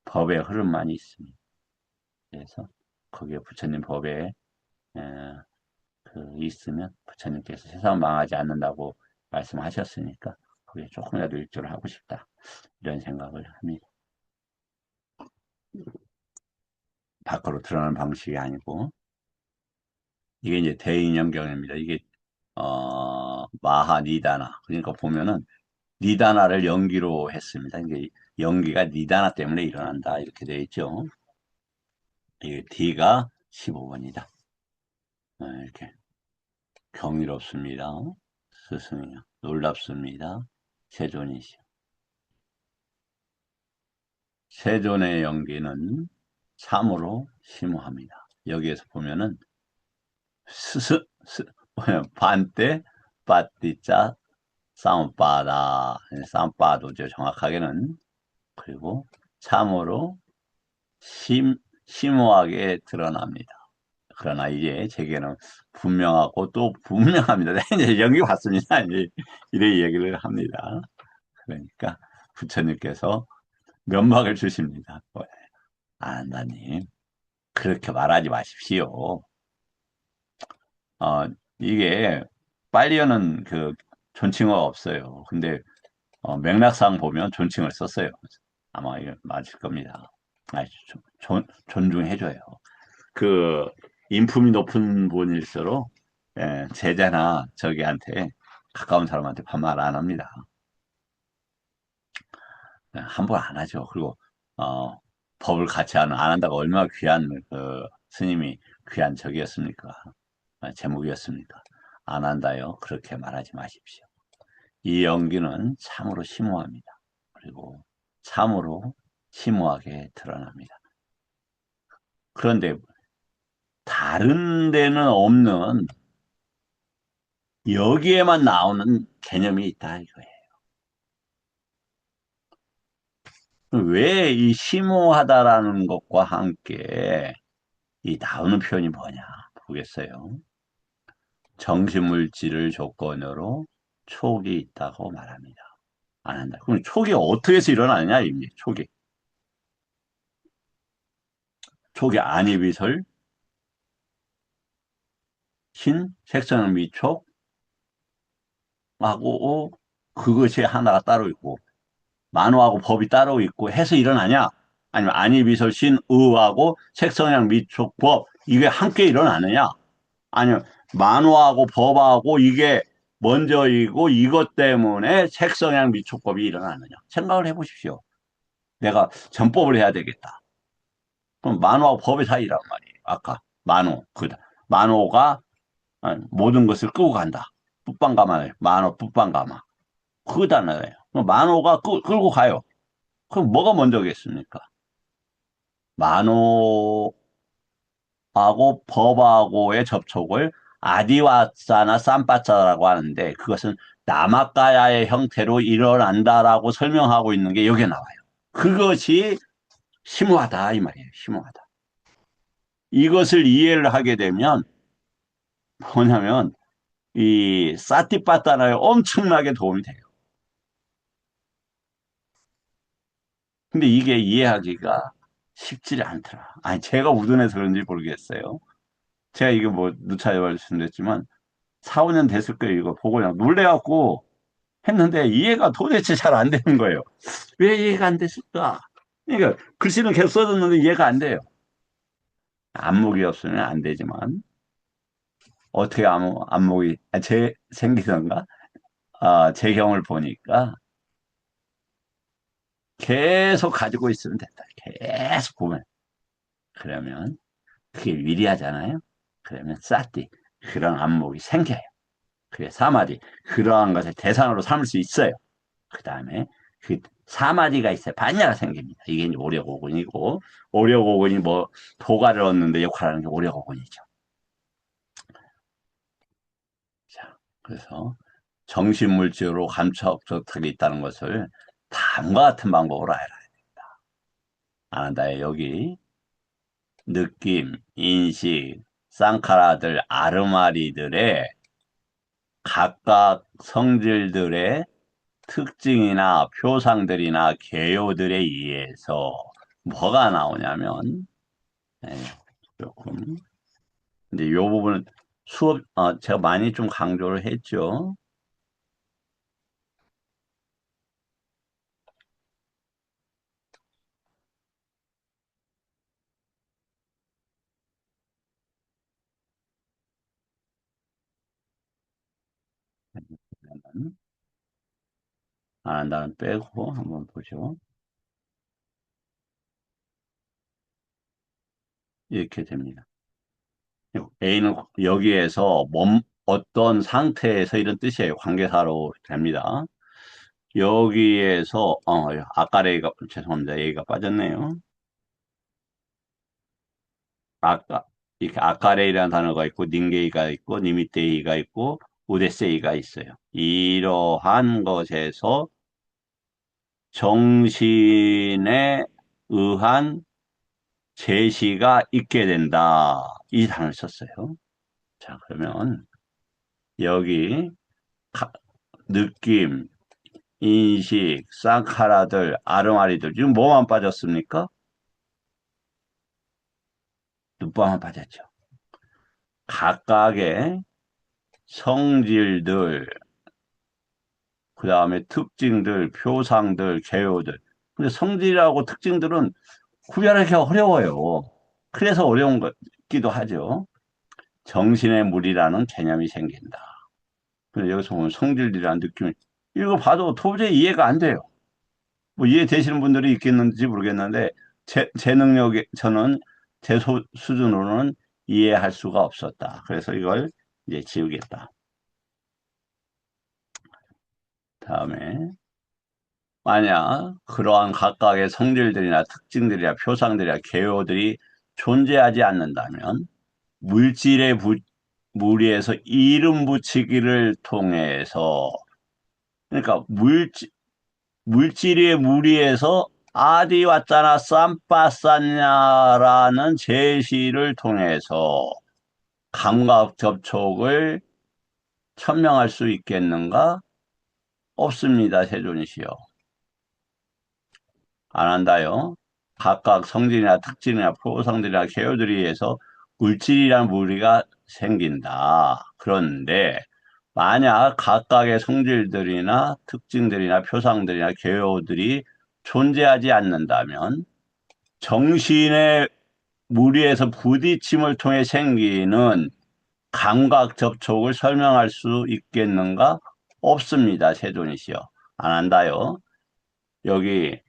법의 흐름만 있습니다. 그래서 거기에 부처님 법에 있으면 부처님께서 세상 망하지 않는다고 말씀하셨으니까 거기에 조금이라도 일조를 하고 싶다. 이런 생각을 합니다. 밖으로 드러나는 방식이 아니고 이게 이제 대인연경입니다. 이게 마하 니다나 그러니까 보면은 니다나를 연기로 했습니다. 이게 연기가 니다나 때문에 일어난다 이렇게 되어 있죠. 이게 D가 15번이다. 이렇게 경이롭습니다. 스승이요. 놀랍습니다. 세존이시여. 세존의 연기는 참으로 심오합니다. 여기에서 보면은 반때 빠띠자 쌈바다 쌈바도죠. 정확하게는. 그리고 참으로 심오하게 드러납니다. 그러나 이제 제게는 분명하고 또 분명합니다. 이제 여기 왔습니다. 이제 이래 얘기를 합니다. 그러니까 부처님께서 면박을 주십니다. 아난다님 그렇게 말하지 마십시오. 이게 빨리어는 존칭어가 없어요. 근데 맥락상 보면 존칭을 썼어요. 아마 이거 맞을 겁니다. 존중해줘요. 그 인품이 높은 분일수록 제자나 저기한테 가까운 사람한테 반말 안 합니다. 함부로 안 하죠. 그리고 법을 같이 안 한다고 얼마나 귀한 스님이 귀한 적이었습니까? 제목이었습니까? 안 한다요. 그렇게 말하지 마십시오. 이 연기는 참으로 심오합니다. 그리고 참으로 심오하게 드러납니다. 그런데 다른 데는 없는 여기에만 나오는 개념이 있다 이거예요. 왜 이 심오하다라는 것과 함께 이 나오는 표현이 뭐냐 보겠어요. 정신물질을 조건으로 촉이 있다고 말합니다. 안 한다. 그럼 촉이 어떻게 해서 일어나느냐 이게 촉이. 촉이 안이비설 신 색성 미촉 하고 그것이 하나가 따로 있고 만호하고 법이 따로 있고 해서 일어나냐? 아니면 안이비설 신의하고 색성향 미촉법 이게 함께 일어나느냐? 아니요. 만호하고 법하고 이게 먼저이고 이것 때문에 색성향 미촉법이 일어나느냐? 생각을 해보십시오. 내가 전법을 해야 되겠다. 그럼 만호하고 법의 사이란 말이에요. 아까 만호, 만호가 모든 것을 끄고 간다. 풋방가마예요. 만호, 풋방가마. 그거잖아요. 만호가 끌고 가요. 그럼 뭐가 먼저겠습니까? 만호하고 법하고의 접촉을 아디와사나 쌈바자라고 하는데 그것은 나마까야의 형태로 일어난다라고 설명하고 있는 게 여기에 나와요. 그것이 심오하다 이 말이에요. 심오하다. 이것을 이해를 하게 되면 뭐냐면 이 사티파타나에 엄청나게 도움이 돼요. 근데 이게 이해하기가 쉽지 않더라. 아니 제가 우둔해서 그런지 모르겠어요. 제가 이거 뭐 누차 말씀드렸지만 4, 5년 됐을 거예요. 이거 보고 그냥 놀래갖고 했는데 이해가 도대체 잘 안 되는 거예요. 왜 이해가 안 됐을까? 그러니까 글씨는 계속 써졌는데 이해가 안 돼요. 안목이 없으면 안 되지만 어떻게 안목이 생기던가? 제 경을 보니까 계속 가지고 있으면 된다. 계속 보면. 그러면 그게 위리하잖아요. 그러면 싸띠 그런 안목이 생겨요. 그게 사마디 그러한 것을 대상으로 삼을 수 있어요. 그 다음에 그 사마디가 있어요. 반야가 생깁니다. 이게 이제 오력오근이고 오력오근이 뭐 도가를 얻는데 역할하는 게 오력오근이죠. 자, 그래서 정신물질로 감촉적이 있다는 것을 다음과 같은 방법으로 알아야 됩니다. 아난다에 여기 느낌, 인식, 쌍카라들, 아르마리들의 각각 성질들의 특징이나 표상들이나 개요들에 의해서 뭐가 나오냐면, 네, 조금. 근데 이 부분은 제가 많이 좀 강조를 했죠. 그러면 안 한다는 빼고 한번 보죠. 이렇게 됩니다. A는 여기에서 어떤 상태에서 이런 뜻이에요. 관계사로 됩니다. 여기에서 아까 A가 죄송합니다. A가 빠졌네요. 아까 이렇게 아카레이라는 단어가 있고 닌게이가 있고 니미테이가 있고 우데세이가 있어요. 이러한 것에서 정신에 의한 제시가 있게 된다. 이 단어를 썼어요. 자, 그러면 여기 가- 느낌, 인식, 쌍카라들, 아르마리들 지금 뭐만 빠졌습니까? 눈빠만 빠졌죠. 각각의 성질들, 그 다음에 특징들, 표상들, 개요들. 근데 성질하고 특징들은 구별하기 어려워요. 그래서 어려운 것기도 하죠. 정신의 물이라는 개념이 생긴다. 근데 여기서 보면 성질이라는 느낌이, 이거 봐도 도저히 이해가 안 돼요. 뭐 이해되시는 분들이 있겠는지 모르겠는데, 제 능력에, 저는 제 수준으로는 이해할 수가 없었다. 그래서 이걸 이제 지우겠다. 다음에, 만약 그러한 각각의 성질들이나 특징들이나 표상들이나 개요들이 존재하지 않는다면 물질의 무리에서 이름 붙이기를 통해서 그러니까 물질의 무리에서 아디 왔잖아 쌈빠쌌냐라는 제시를 통해서 감각 접촉을 천명할 수 있겠는가? 없습니다, 세존이시여. 안 한다요. 각각 성질이나 특징이나 표성들이나 개요들에 의해서 물질이란 무리가 생긴다. 그런데 만약 각각의 성질들이나 특징들이나 표상들이나 개요들이 존재하지 않는다면 정신의 물 위에서 부딪힘을 통해 생기는 감각 접촉을 설명할 수 있겠는가? 없습니다. 세존이시여. 안 한다요. 여기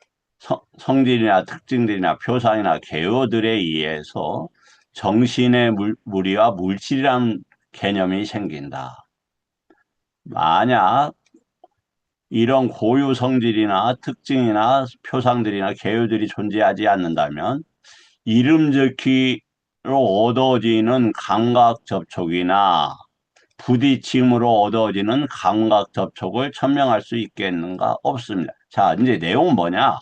성질이나 특징들이나 표상이나 개요들에 의해서 정신의 무리와 물질이라는 개념이 생긴다. 만약 이런 고유 성질이나 특징이나 표상들이나 개요들이 존재하지 않는다면 이름 짓기로 얻어지는 감각 접촉이나 부딪힘으로 얻어지는 감각 접촉을 천명할 수 있겠는가? 없습니다. 자, 이제 내용은 뭐냐?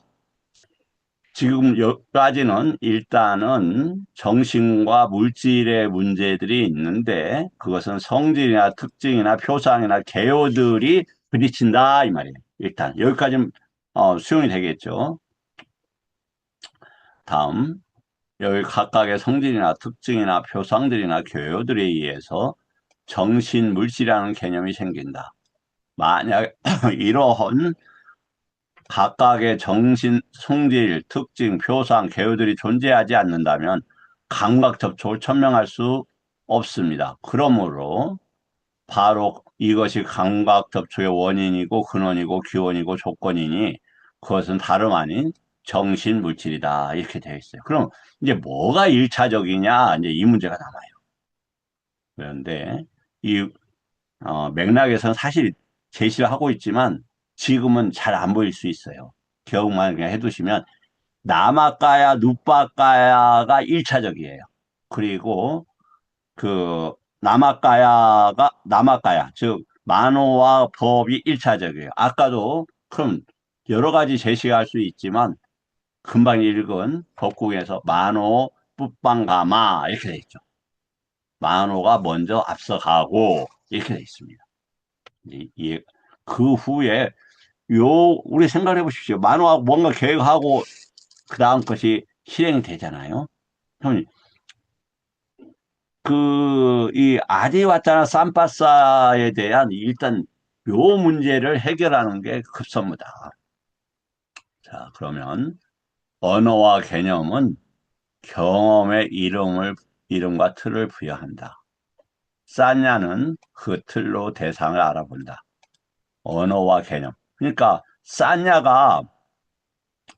지금 여기까지는 일단은 정신과 물질의 문제들이 있는데 그것은 성질이나 특징이나 표상이나 개요들이 부딪힌다 이 말이에요. 일단 여기까지는 수용이 되겠죠. 다음 여기 각각의 성질이나 특징이나 표상들이나 개요들에 의해서 정신 물질이라는 개념이 생긴다. 만약 이러한 각각의 정신, 성질, 특징, 표상, 개요들이 존재하지 않는다면 감각 접촉을 천명할 수 없습니다. 그러므로 바로 이것이 감각 접촉의 원인이고 근원이고 기원이고 조건이니 그것은 다름 아닌 정신 물질이다. 이렇게 되어 있어요. 그럼 이제 뭐가 일차적이냐? 이제 이 문제가 남아요. 그런데 이 맥락에서는 사실 제시를 하고 있지만 지금은 잘 안 보일 수 있어요. 기억만 그냥 해두시면 남아까야, 누빠까야가 1차적이에요. 그리고 그 남아까야, 즉 만호와 법이 1차적이에요. 아까도 그럼 여러 가지 제시할 수 있지만 금방 읽은 법국에서 만호, 뿌빵가마 이렇게 돼 있죠. 만호가 먼저 앞서가고 이렇게 돼 있습니다. 그 후에 우리 생각해 보십시오. 만화 뭔가 계획하고 그 다음 것이 실행이 되잖아요. 그럼 이 아디와타나 삼파사에 대한 일단 요 문제를 해결하는 게 급선무다. 자, 그러면 언어와 개념은 경험의 이름과 틀을 부여한다. 싸냐는 그 틀로 대상을 알아본다. 언어와 개념. 그러니까 싸냐가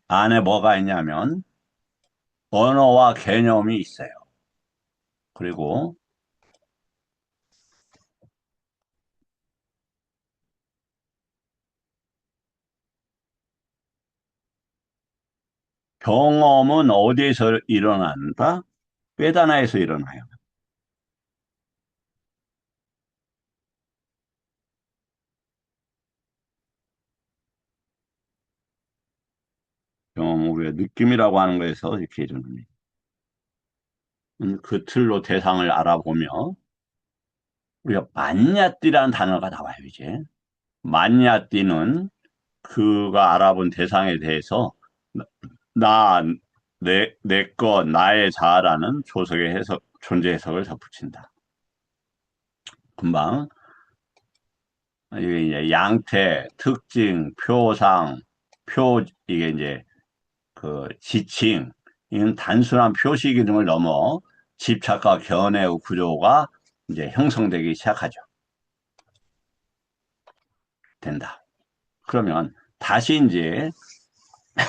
안에 뭐가 있냐면 언어와 개념이 있어요. 그리고 경험은 어디에서 일어난다? 꿰다나에서 일어나요. 경험은 우리가 느낌이라고 하는 거에서 이렇게 일어납니다. 그 틀로 대상을 알아보며 우리가 만냐띠라는 단어가 나와요, 이제. 만냐띠는 그가 알아본 대상에 대해서 나, 내 것, 나의 자아라는 조석의 존재 해석을 덧붙인다. 금방 이게 이제 양태, 특징, 표상, 이게 이제 그 지칭, 이는 단순한 표시 기능을 넘어 집착과 견해의 구조가 이제 형성되기 시작하죠. 된다. 그러면 다시 이제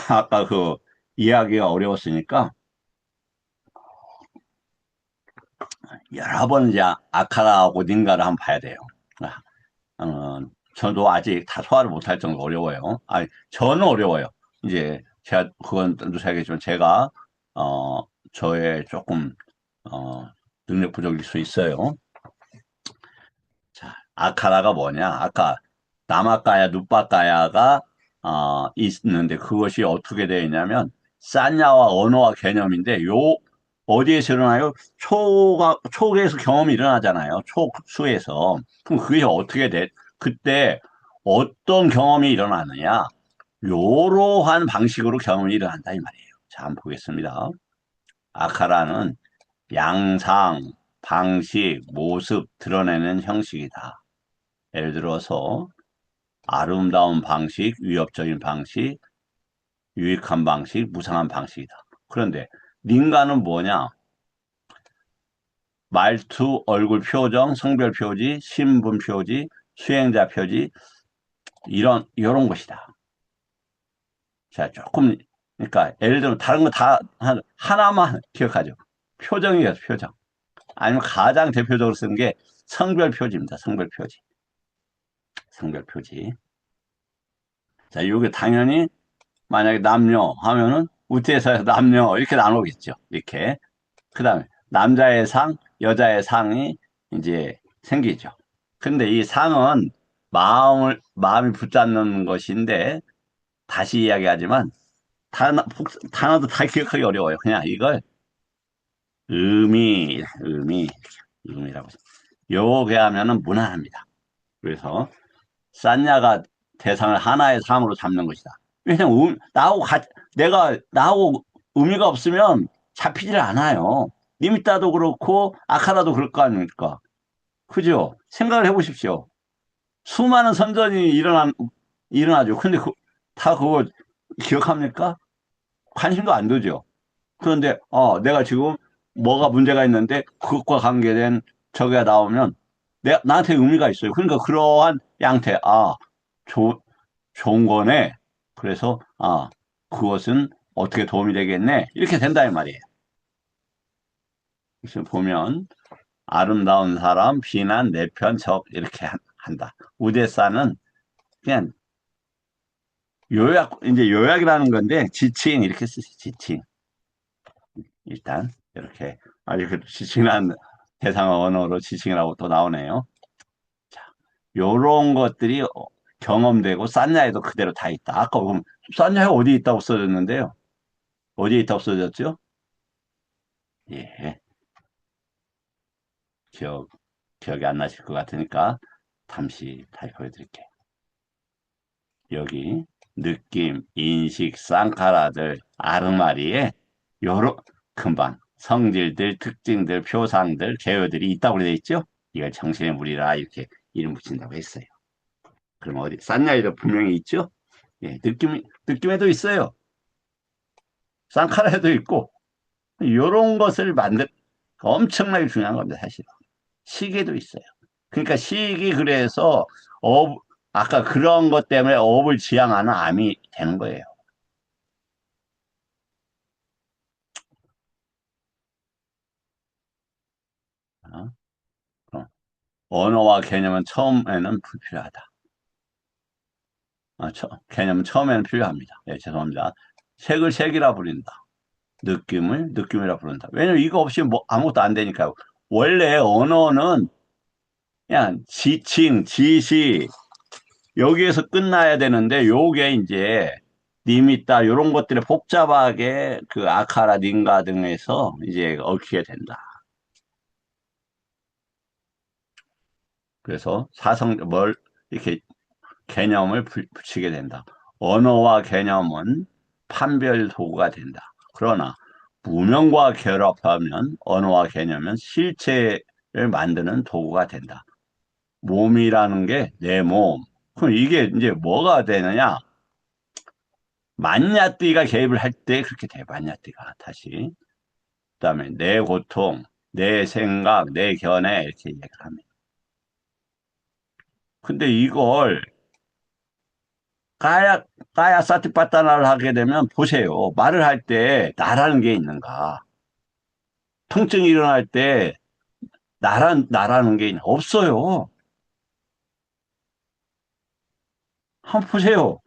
아까 그 이야기가 어려웠으니까 여러 번 이제 아카라하고 닌가를 한번 봐야 돼요. 어, 저도 아직 다 소화를 못할 정도로 어려워요. 아니, 저는 어려워요. 이제 제가 그건 누사하겠지만 제가 어, 저의 조금 어, 능력 부족일 수 있어요. 자, 아카라가 뭐냐? 아까 남아까야, 누빠까야가 있는데 그것이 어떻게 되어 있냐면 산야와 언어와 개념인데 어디에서 일어나요? 촉에서 경험이 일어나잖아요. 촉수에서. 그럼 그게 어떻게 돼? 그때 어떤 경험이 일어나느냐? 요러한 방식으로 경험이 일어난다 이 말이에요. 자, 한번 보겠습니다. 아카라는 양상, 방식, 모습 드러내는 형식이다. 예를 들어서 아름다운 방식, 위협적인 방식, 유익한 방식, 무상한 방식이다. 그런데 닌가는 뭐냐? 말투, 얼굴 표정, 성별 표지, 신분 표지, 수행자 표지, 이런 것이다. 자, 조금, 그러니까, 예를 들면 다른 거 다, 하나만 기억하죠. 표정이에요, 표정. 아니면 가장 대표적으로 쓰는 게 성별 표지입니다. 성별 표지. 성별 표지. 자, 이게 당연히 만약에 남녀 하면은 우태에서 남녀 이렇게 나누겠죠. 이렇게. 그 다음에 남자의 상, 여자의 상이 이제 생기죠. 근데 이 상은 마음이 붙잡는 것인데 다시 이야기하지만 단어도 다 기억하기 어려워요. 그냥 이걸 의미라고. 요게 하면은 무난합니다. 그래서 싼냐가 대상을 하나의 상으로 잡는 것이다. 왜냐면 나하고 의미가 없으면 잡히질 않아요. 리미따도 그렇고 아카라도 그럴 거 아닙니까? 그죠? 생각을 해보십시오. 수많은 선전이 일어나죠. 근데 다 그거 기억합니까? 관심도 안 두죠. 그런데 내가 지금 뭐가 문제가 있는데 그것과 관계된 저게 나오면 나한테 의미가 있어요. 그러니까 그러한 양태, 조, 좋은 거네. 그래서 그것은 어떻게 도움이 되겠네. 이렇게 된다 이 말이에요. 그래서 보면 아름다운 사람, 비난, 내 편, 적 이렇게 한다. 우대사는 그냥 이제 요약이라는 건데 지칭 이렇게 쓰세요. 지칭. 일단 이렇게 아주 그 지칭한 대상 언어로 지칭이라고 또 나오네요. 자, 요런 것들이 경험되고 싼냐에도 그대로 다 있다. 아까 보면 싼냐에 어디 있다고 써졌는데요. 어디에 있다고 써졌죠? 예, 기억, 기억이 안 나실 것 같으니까 다시 보여드릴게요. 여기 느낌, 인식, 쌍카라들, 아르마리에 요런 금방 성질들, 특징들, 표상들, 개요들이 있다고 되어 있죠? 이걸 정신의 물이라 이렇게 이름 붙인다고 했어요. 그럼 어디 싼냐에도 분명히 있죠? 예, 느낌에도 있어요. 쌍카라에도 있고 요런 것을 엄청나게 중요한 겁니다, 사실. 시계도 있어요. 그러니까 시기 그래서 업, 아까 그런 것 때문에 업을 지향하는 암이 되는 거예요. 어? 그럼 언어와 개념은 처음에는 불필요하다. 개념은 처음에는 필요합니다. 예, 죄송합니다. 색을 색이라 부른다. 느낌을 느낌이라 부른다. 왜냐면 이거 없이 뭐 아무것도 안 되니까요. 원래 언어는 그냥 지칭, 지시, 여기에서 끝나야 되는데 요게 이제 리미따 요런 것들이 복잡하게 그 아카라 닌가 등에서 이제 얽히게 된다. 그래서 이렇게 개념을 붙이게 된다. 언어와 개념은 판별 도구가 된다. 그러나 무명과 결합하면 언어와 개념은 실체를 만드는 도구가 된다. 몸이라는 게 내 몸. 그럼 이게 이제 뭐가 되느냐? 만냐띠가 개입을 할 때 그렇게 돼, 만냐띠가 다시. 그다음에 내 고통, 내 생각, 내 견해 이렇게 얘기를 합니다. 근데 이걸 까야 까야 사티파타나를 하게 되면 보세요. 말을 할 때 나라는 게 있는가? 통증이 일어날 때 나라는 게 없어요. 한번 보세요.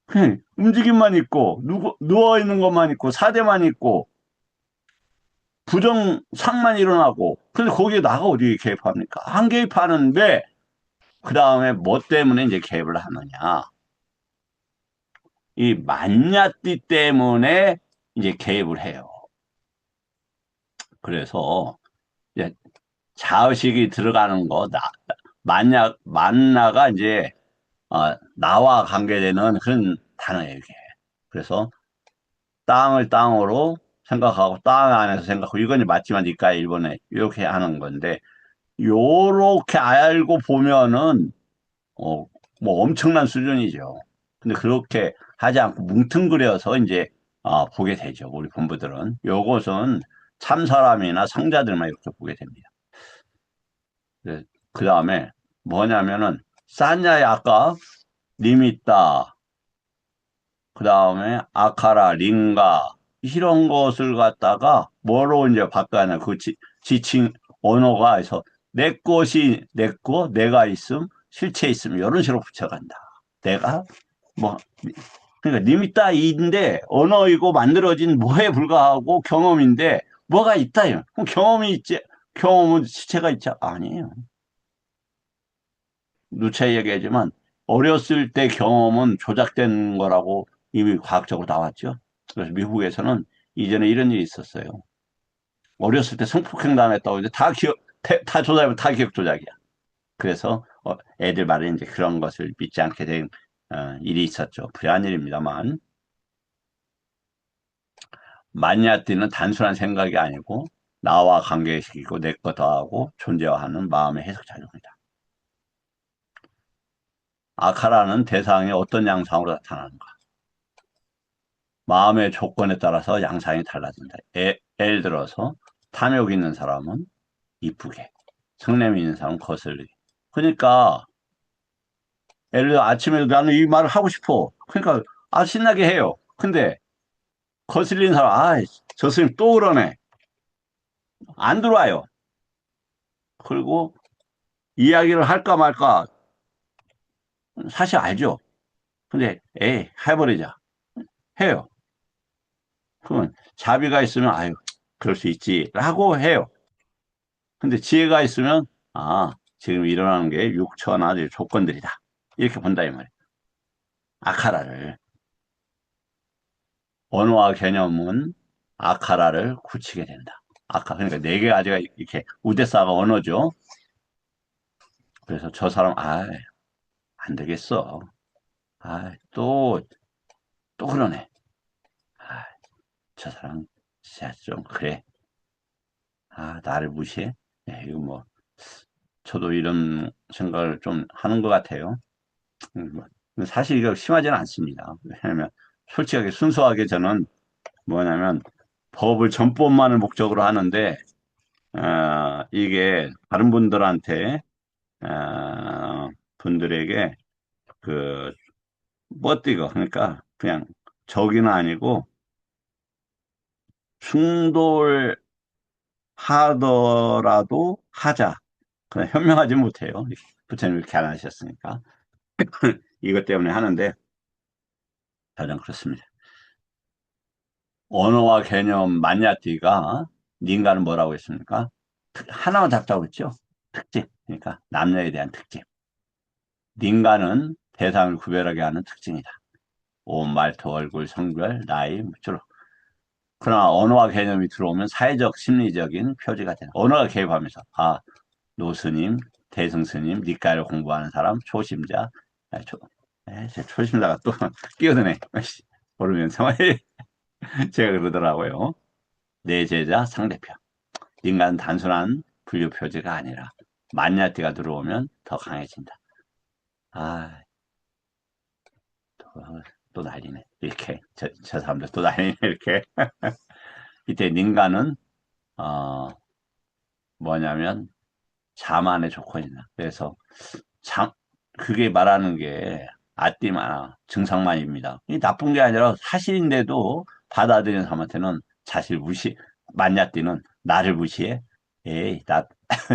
그냥 움직임만 있고 누워 있는 것만 있고 사대만 있고 부정상만 일어나고 근데 거기에 나가 어디 개입합니까? 안 개입하는데 그 다음에 뭐 때문에 이제 개입을 하느냐. 이 만냐띠 때문에 이제 개입을 해요. 그래서 이제 자의식이 들어가는 거, 만나가 이제, 나와 관계되는 그런 단어예요, 이게. 그래서 땅을 땅으로 생각하고, 땅 안에서 생각하고, 이건 맞지만 니까 일본에 이렇게 하는 건데, 요렇게 알고 보면은, 어, 뭐 엄청난 수준이죠. 근데 그렇게 하지 않고 뭉뚱그려서 이제 보게 되죠. 우리 본부들은. 요것은 참사람이나 성자들만 이렇게 보게 됩니다. 그 다음에 뭐냐면은 산야의 아까 리미타, 그 다음에 아카라, 링가 이런 것을 갖다가 뭐로 이제 바꿔야 그 지칭 언어가 해서 내 것이 내 거, 내가 있음, 실체 있음 이런 식으로 붙여간다. 내가 뭐 그러니까 리미타인데 언어이고 만들어진 뭐에 불과하고 경험인데 뭐가 있다요. 그럼 경험이 있지. 경험은 실체가 있지. 아니에요. 누차 얘기하지만 어렸을 때 경험은 조작된 거라고 이미 과학적으로 나왔죠. 그래서 미국에서는 이전에 이런 일이 있었어요. 어렸을 때 성폭행 당했다고 이제 다 조작이면 다 기억 조작이야. 그래서 애들 말에 이제 그런 것을 믿지 않게 된 일이 있었죠. 불행한 일입니다만 마니아띠는 단순한 생각이 아니고 나와 관계시키고 내 거 더하고 존재화하는 마음의 해석 작용이다. 아카라는 대상이 어떤 양상으로 나타나는가? 마음의 조건에 따라서 양상이 달라진다. 예를 들어서 탐욕 있는 사람은 이쁘게, 성냄 있는 사람은 거슬리게. 그러니까 예를 들어 아침에 나는 이 말을 하고 싶어. 그러니까 신나게 해요. 근데 거슬리는 사람, 저 스님 또 그러네. 안 들어와요. 그리고 이야기를 할까 말까 사실 알죠. 근데 해버리자. 해요. 그러면 자비가 있으면 그럴 수 있지 라고 해요. 근데 지혜가 있으면 지금 일어나는 게 육처나 조건들이다. 이렇게 본다 이 말이에요. 아카라를. 언어와 개념은 아카라를 굳히게 된다. 그러니까 네 개 가지가 이렇게 우대사가 언어죠. 그래서 저 사람 안 되겠어. 또 그러네. 아, 저 사람 진짜 좀 그래. 나를 무시해? 네, 이거 뭐 저도 이런 생각을 좀 하는 것 같아요. 뭐, 사실 이거 심하지는 않습니다. 왜냐하면 솔직하게 순수하게 저는 뭐냐면 법을 전법만을 목적으로 하는데 이게 다른 분들한테 분들에게 그 뻗디거 그러니까 그냥 적이는 아니고 충돌하더라도 하자. 그냥 현명하지 못해요. 부처님 이렇게 안 하셨으니까 이것 때문에 하는데 가장 그렇습니다. 언어와 개념 마니아띠가 닌가는 뭐라고 했습니까? 하나만 잡자고 했죠. 특징. 그러니까 남녀에 대한 특징. 닌가는 대상을 구별하게 하는 특징이다. 옷, 말투, 얼굴, 성별, 나이, 주로. 그러나 언어와 개념이 들어오면 사회적, 심리적인 표지가 된다. 언어가 개입하면서 노스님, 대승스님, 니까를 공부하는 사람, 초심자, 초심자가 또 끼어드네. 모르면서 제가 그러더라고요. 내 제자 상대편. 인간 단순한 분류 표지가 아니라 만냐띠가 들어오면 더 강해진다. 아, 또, 또 난리네. 이렇게 저 사람들 또 난리네. 이렇게 이때 닌가는 어, 뭐냐면 자만의 조건이다. 그래서 장 그게 말하는 게 아띠만 증상만입니다. 이 나쁜 게 아니라 사실인데도 받아들이는 사람한테는 사실 무시 만냐띠는 나를 무시해. 에이 나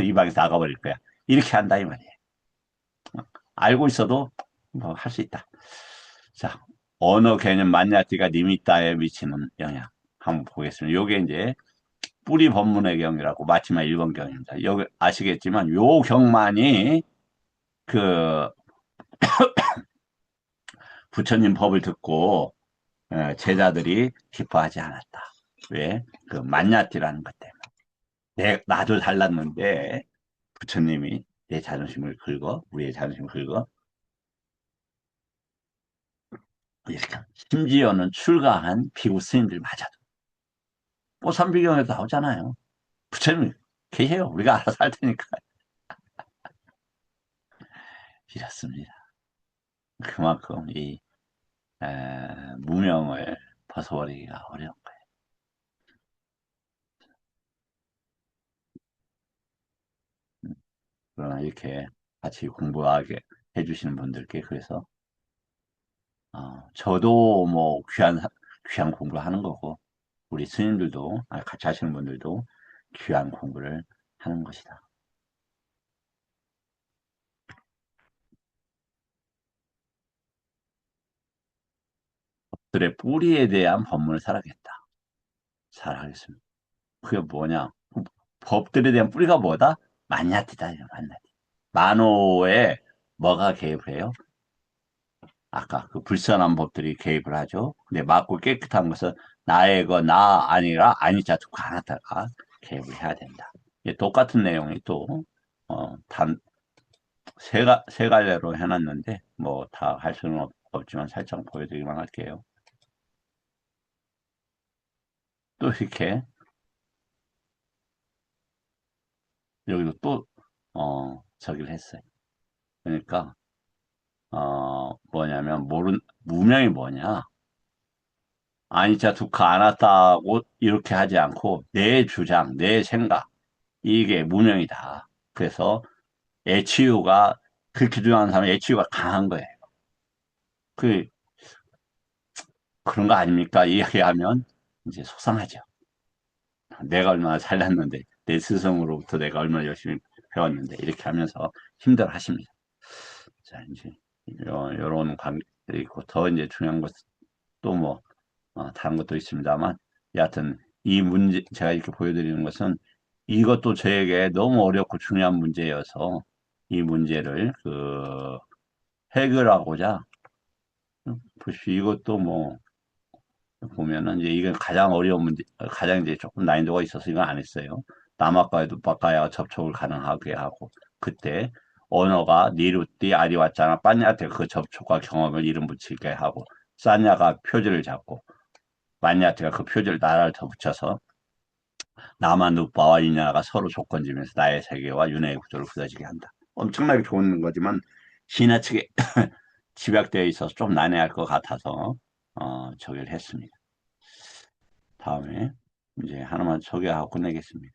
이 방에서 나가버릴 거야. 이렇게 한다 이 말이에요. 알고 있어도 뭐 할 수 있다. 자, 언어 개념 만냐띠가 리미타에 미치는 영향 한번 보겠습니다. 요게 이제 뿌리 법문의 경이라고 마지막 1번 경입니다. 여기 아시겠지만 요 경만이 그 부처님 법을 듣고 제자들이 기뻐하지 않았다. 왜? 그 만냐띠라는 것 때문에. 나도 달랐는데 부처님이 내 자존심을 긁어, 우리의 자존심을 긁어 이렇게 심지어는 출가한 비구 스님들마저도 뽀삼비경에도 나오잖아요. 부처님 계세요. 우리가 알아서 할 테니까. 이렇습니다. 그만큼 이 무명을 벗어버리기가 어려운 거예요. 이렇게 같이 공부하게 해주시는 분들께. 그래서 저도 뭐 귀한 공부를 하는 거고, 우리 스님들도, 같이 하시는 분들도 귀한 공부를 하는 것이다. 들의 뿌리에 대한 법문을 살아겠다. 잘하겠습니다. 그게 뭐냐? 법들에 대한 뿌리가 뭐다? 만야티다. 만야티. 만호에 뭐가 개입을 해요? 아까 그 불선한 법들이 개입을 하죠. 근데 맑고 깨끗한 것은 나의 나 아니라 아니자 두고 하나다가 개입을 해야 된다. 똑같은 내용이 또, 세 갈래로 해놨는데, 뭐, 다 할 수는 없지만 살짝 보여드리기만 할게요. 또 이렇게, 여기도 또, 저기를 했어요. 그러니까, 뭐냐면, 무명이 뭐냐? 아니자 두카 아나타고 이렇게 하지 않고, 내 주장, 내 생각, 이게 무명이다. 그래서, 애치유가, 그렇게 주장하는 사람은 애치유가 강한 거예요. 그, 그런 거 아닙니까? 이야기하면, 이제 속상하죠. 내가 얼마나 잘났는데, 내 스승으로부터 내가 얼마나 열심히 배웠는데, 이렇게 하면서 힘들어 하십니다. 자, 이제, 요런 관계 있고, 더 이제 중요한 것, 또 뭐, 다른 것도 있습니다만, 여하튼, 이 문제, 제가 이렇게 보여드리는 것은, 이것도 저에게 너무 어렵고 중요한 문제여서, 이 문제를, 해결하고자, 보십시오. 이것도 뭐, 보면은 이제 이건 가장 어려운 문제, 가장 이제 조금 난이도가 있어서 이건 안 했어요. 남아과야 누빠과야 접촉을 가능하게 하고 그때 언어가 니루띠 아리왔자나 빠냐한테 그 접촉과 경험을 이름 붙이게 하고 싸냐가 표지를 잡고 빠냐한테가 그 표지를 나라를 더 붙여서 남아 누빠와 이냐가 서로 조건지면서 나의 세계와 윤회의 구조를 굳어지게 한다. 엄청나게 좋은 거지만 지나치게 집약되어 있어서 좀 난해할 것 같아서 저기를 했습니다. 다음에 이제 하나만 소개하고 끝내겠습니다.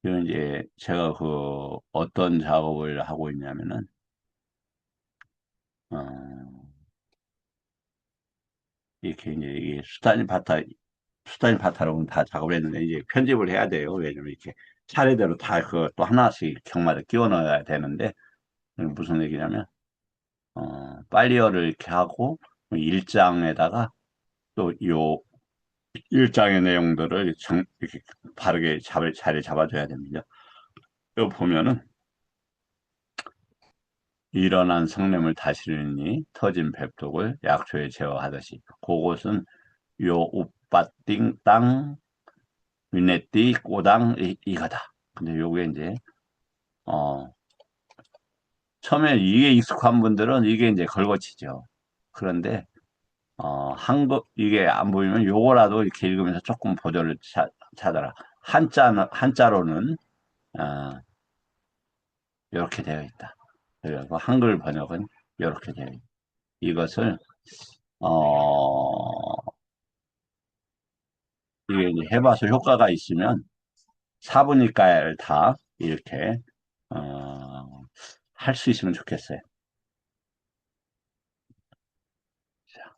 이건 이제 제가 어떤 작업을 하고 있냐면은 어, 이렇게 이제 이게 수단이 바타로 다 작업을 했는데 이제 편집을 해야 돼요. 왜냐면 이렇게 차례대로 다 또 하나씩 경마다 끼워 넣어야 되는데 무슨 얘기냐면 빨리어를 이렇게 하고 일장에다가 또 요 일장의 내용들을 이렇게 바르게 자리 잡아줘야 됩니다. 여기 보면은 일어난 성냄을 다스리니 터진 벽독을 약초에 제어하듯이 그곳은 요 우빠띵 땅 위네띠 꼬당 이거다. 근데 요게 이제 어 처음에 이게 익숙한 분들은 이게 이제 걸거치죠. 그런데 한국 이게 안 보이면 요거라도 이렇게 읽으면서 조금 보조를 찾아라. 한자로는 어, 이렇게 되어 있다. 그리고 한글 번역은 이렇게 되어 있다. 이것을 어, 이게 이제 해봐서 효과가 있으면 사부니까를 다 이렇게 어, 할 수 있으면 좋겠어요. 자,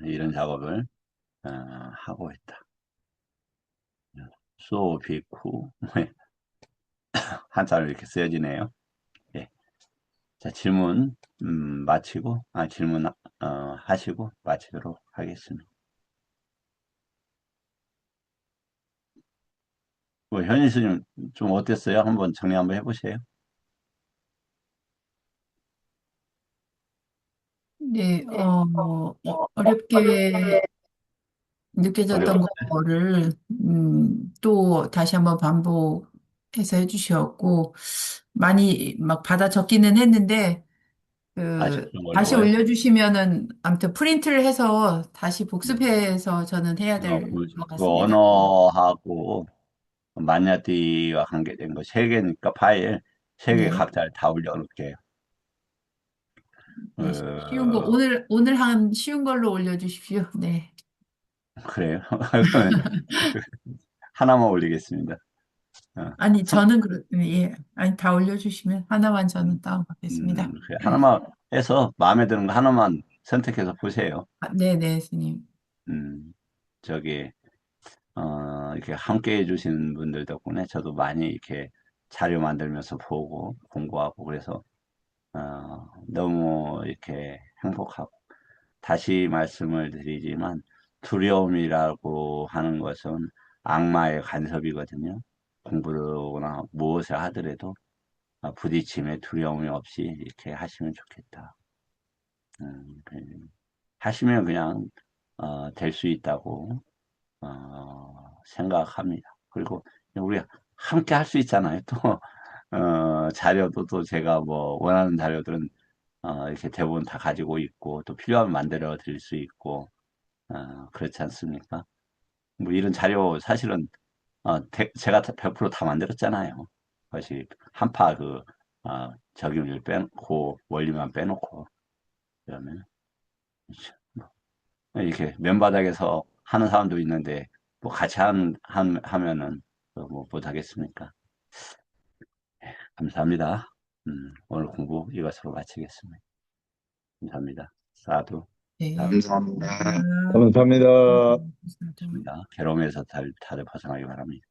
이런 작업을 하고 있다. 소비쿠 한자로 이렇게 쓰여지네요. 예. 자, 질문 마치고 질문 하시고 마치도록 하겠습니다. 뭐 현희 스님 좀 어땠어요? 한번 정리 한번 해보세요. 네, 어렵게 느껴졌던 어려워. 거를, 또 다시 한번 반복해서 해주셨고, 많이 막 받아 적기는 했는데, 아셨던 다시 걸로요. 올려주시면은, 아무튼 프린트를 해서 다시 복습해서 저는 해야 될 것 그 같습니다. 언어하고 마냐티와 관계된 거 세 개니까 파일 세 개 네. 각자 다 올려놓을게요. 네, 쉬운 거, 어, 오늘 한 쉬운 걸로 올려주십시오. 네. 그래요. 그러면 하나만 올리겠습니다. 어, 아니, 선- 저는 예. 아니, 다 올려주시면 하나만 저는 다운받겠습니다. 그래. 하나만 해서 마음에 드는 거 하나만 선택해서 보세요. 아, 네, 네, 스님. 음, 저기 이렇게 함께 해주시는 분들 덕분에 저도 많이 이렇게 자료 만들면서 보고 공부하고 그래서 너무 이렇게 행복하고 다시 말씀을 드리지만 두려움이라고 하는 것은 악마의 간섭이거든요. 공부나 무엇을 하더라도 부딪힘에 두려움이 없이 이렇게 하시면 좋겠다. 그 하시면 그냥 될 수 있다고 생각합니다. 그리고 우리 함께 할 수 있잖아요. 또 자료도 또 제가 뭐 원하는 자료들은 이렇게 대부분 다 가지고 있고 또 필요하면 만들어 드릴 수 있고 그렇지 않습니까? 뭐 이런 자료 사실은 제가 100%다 만들었잖아요. 그것이 한파 적용률 빼놓고 원리만 빼놓고 그러면 이렇게 맨바닥에서 하는 사람도 있는데 뭐 같이 하면은 뭐 못하겠습니까? 감사합니다. 오늘 공부 이것으로 마치겠습니다. 감사합니다. 사두, 네. 사두, 감사합니다. 감사합니다. 감사합니다. 감사합니다. 좋습니다. 괴로움에서 다들 벗어나기 바랍니다.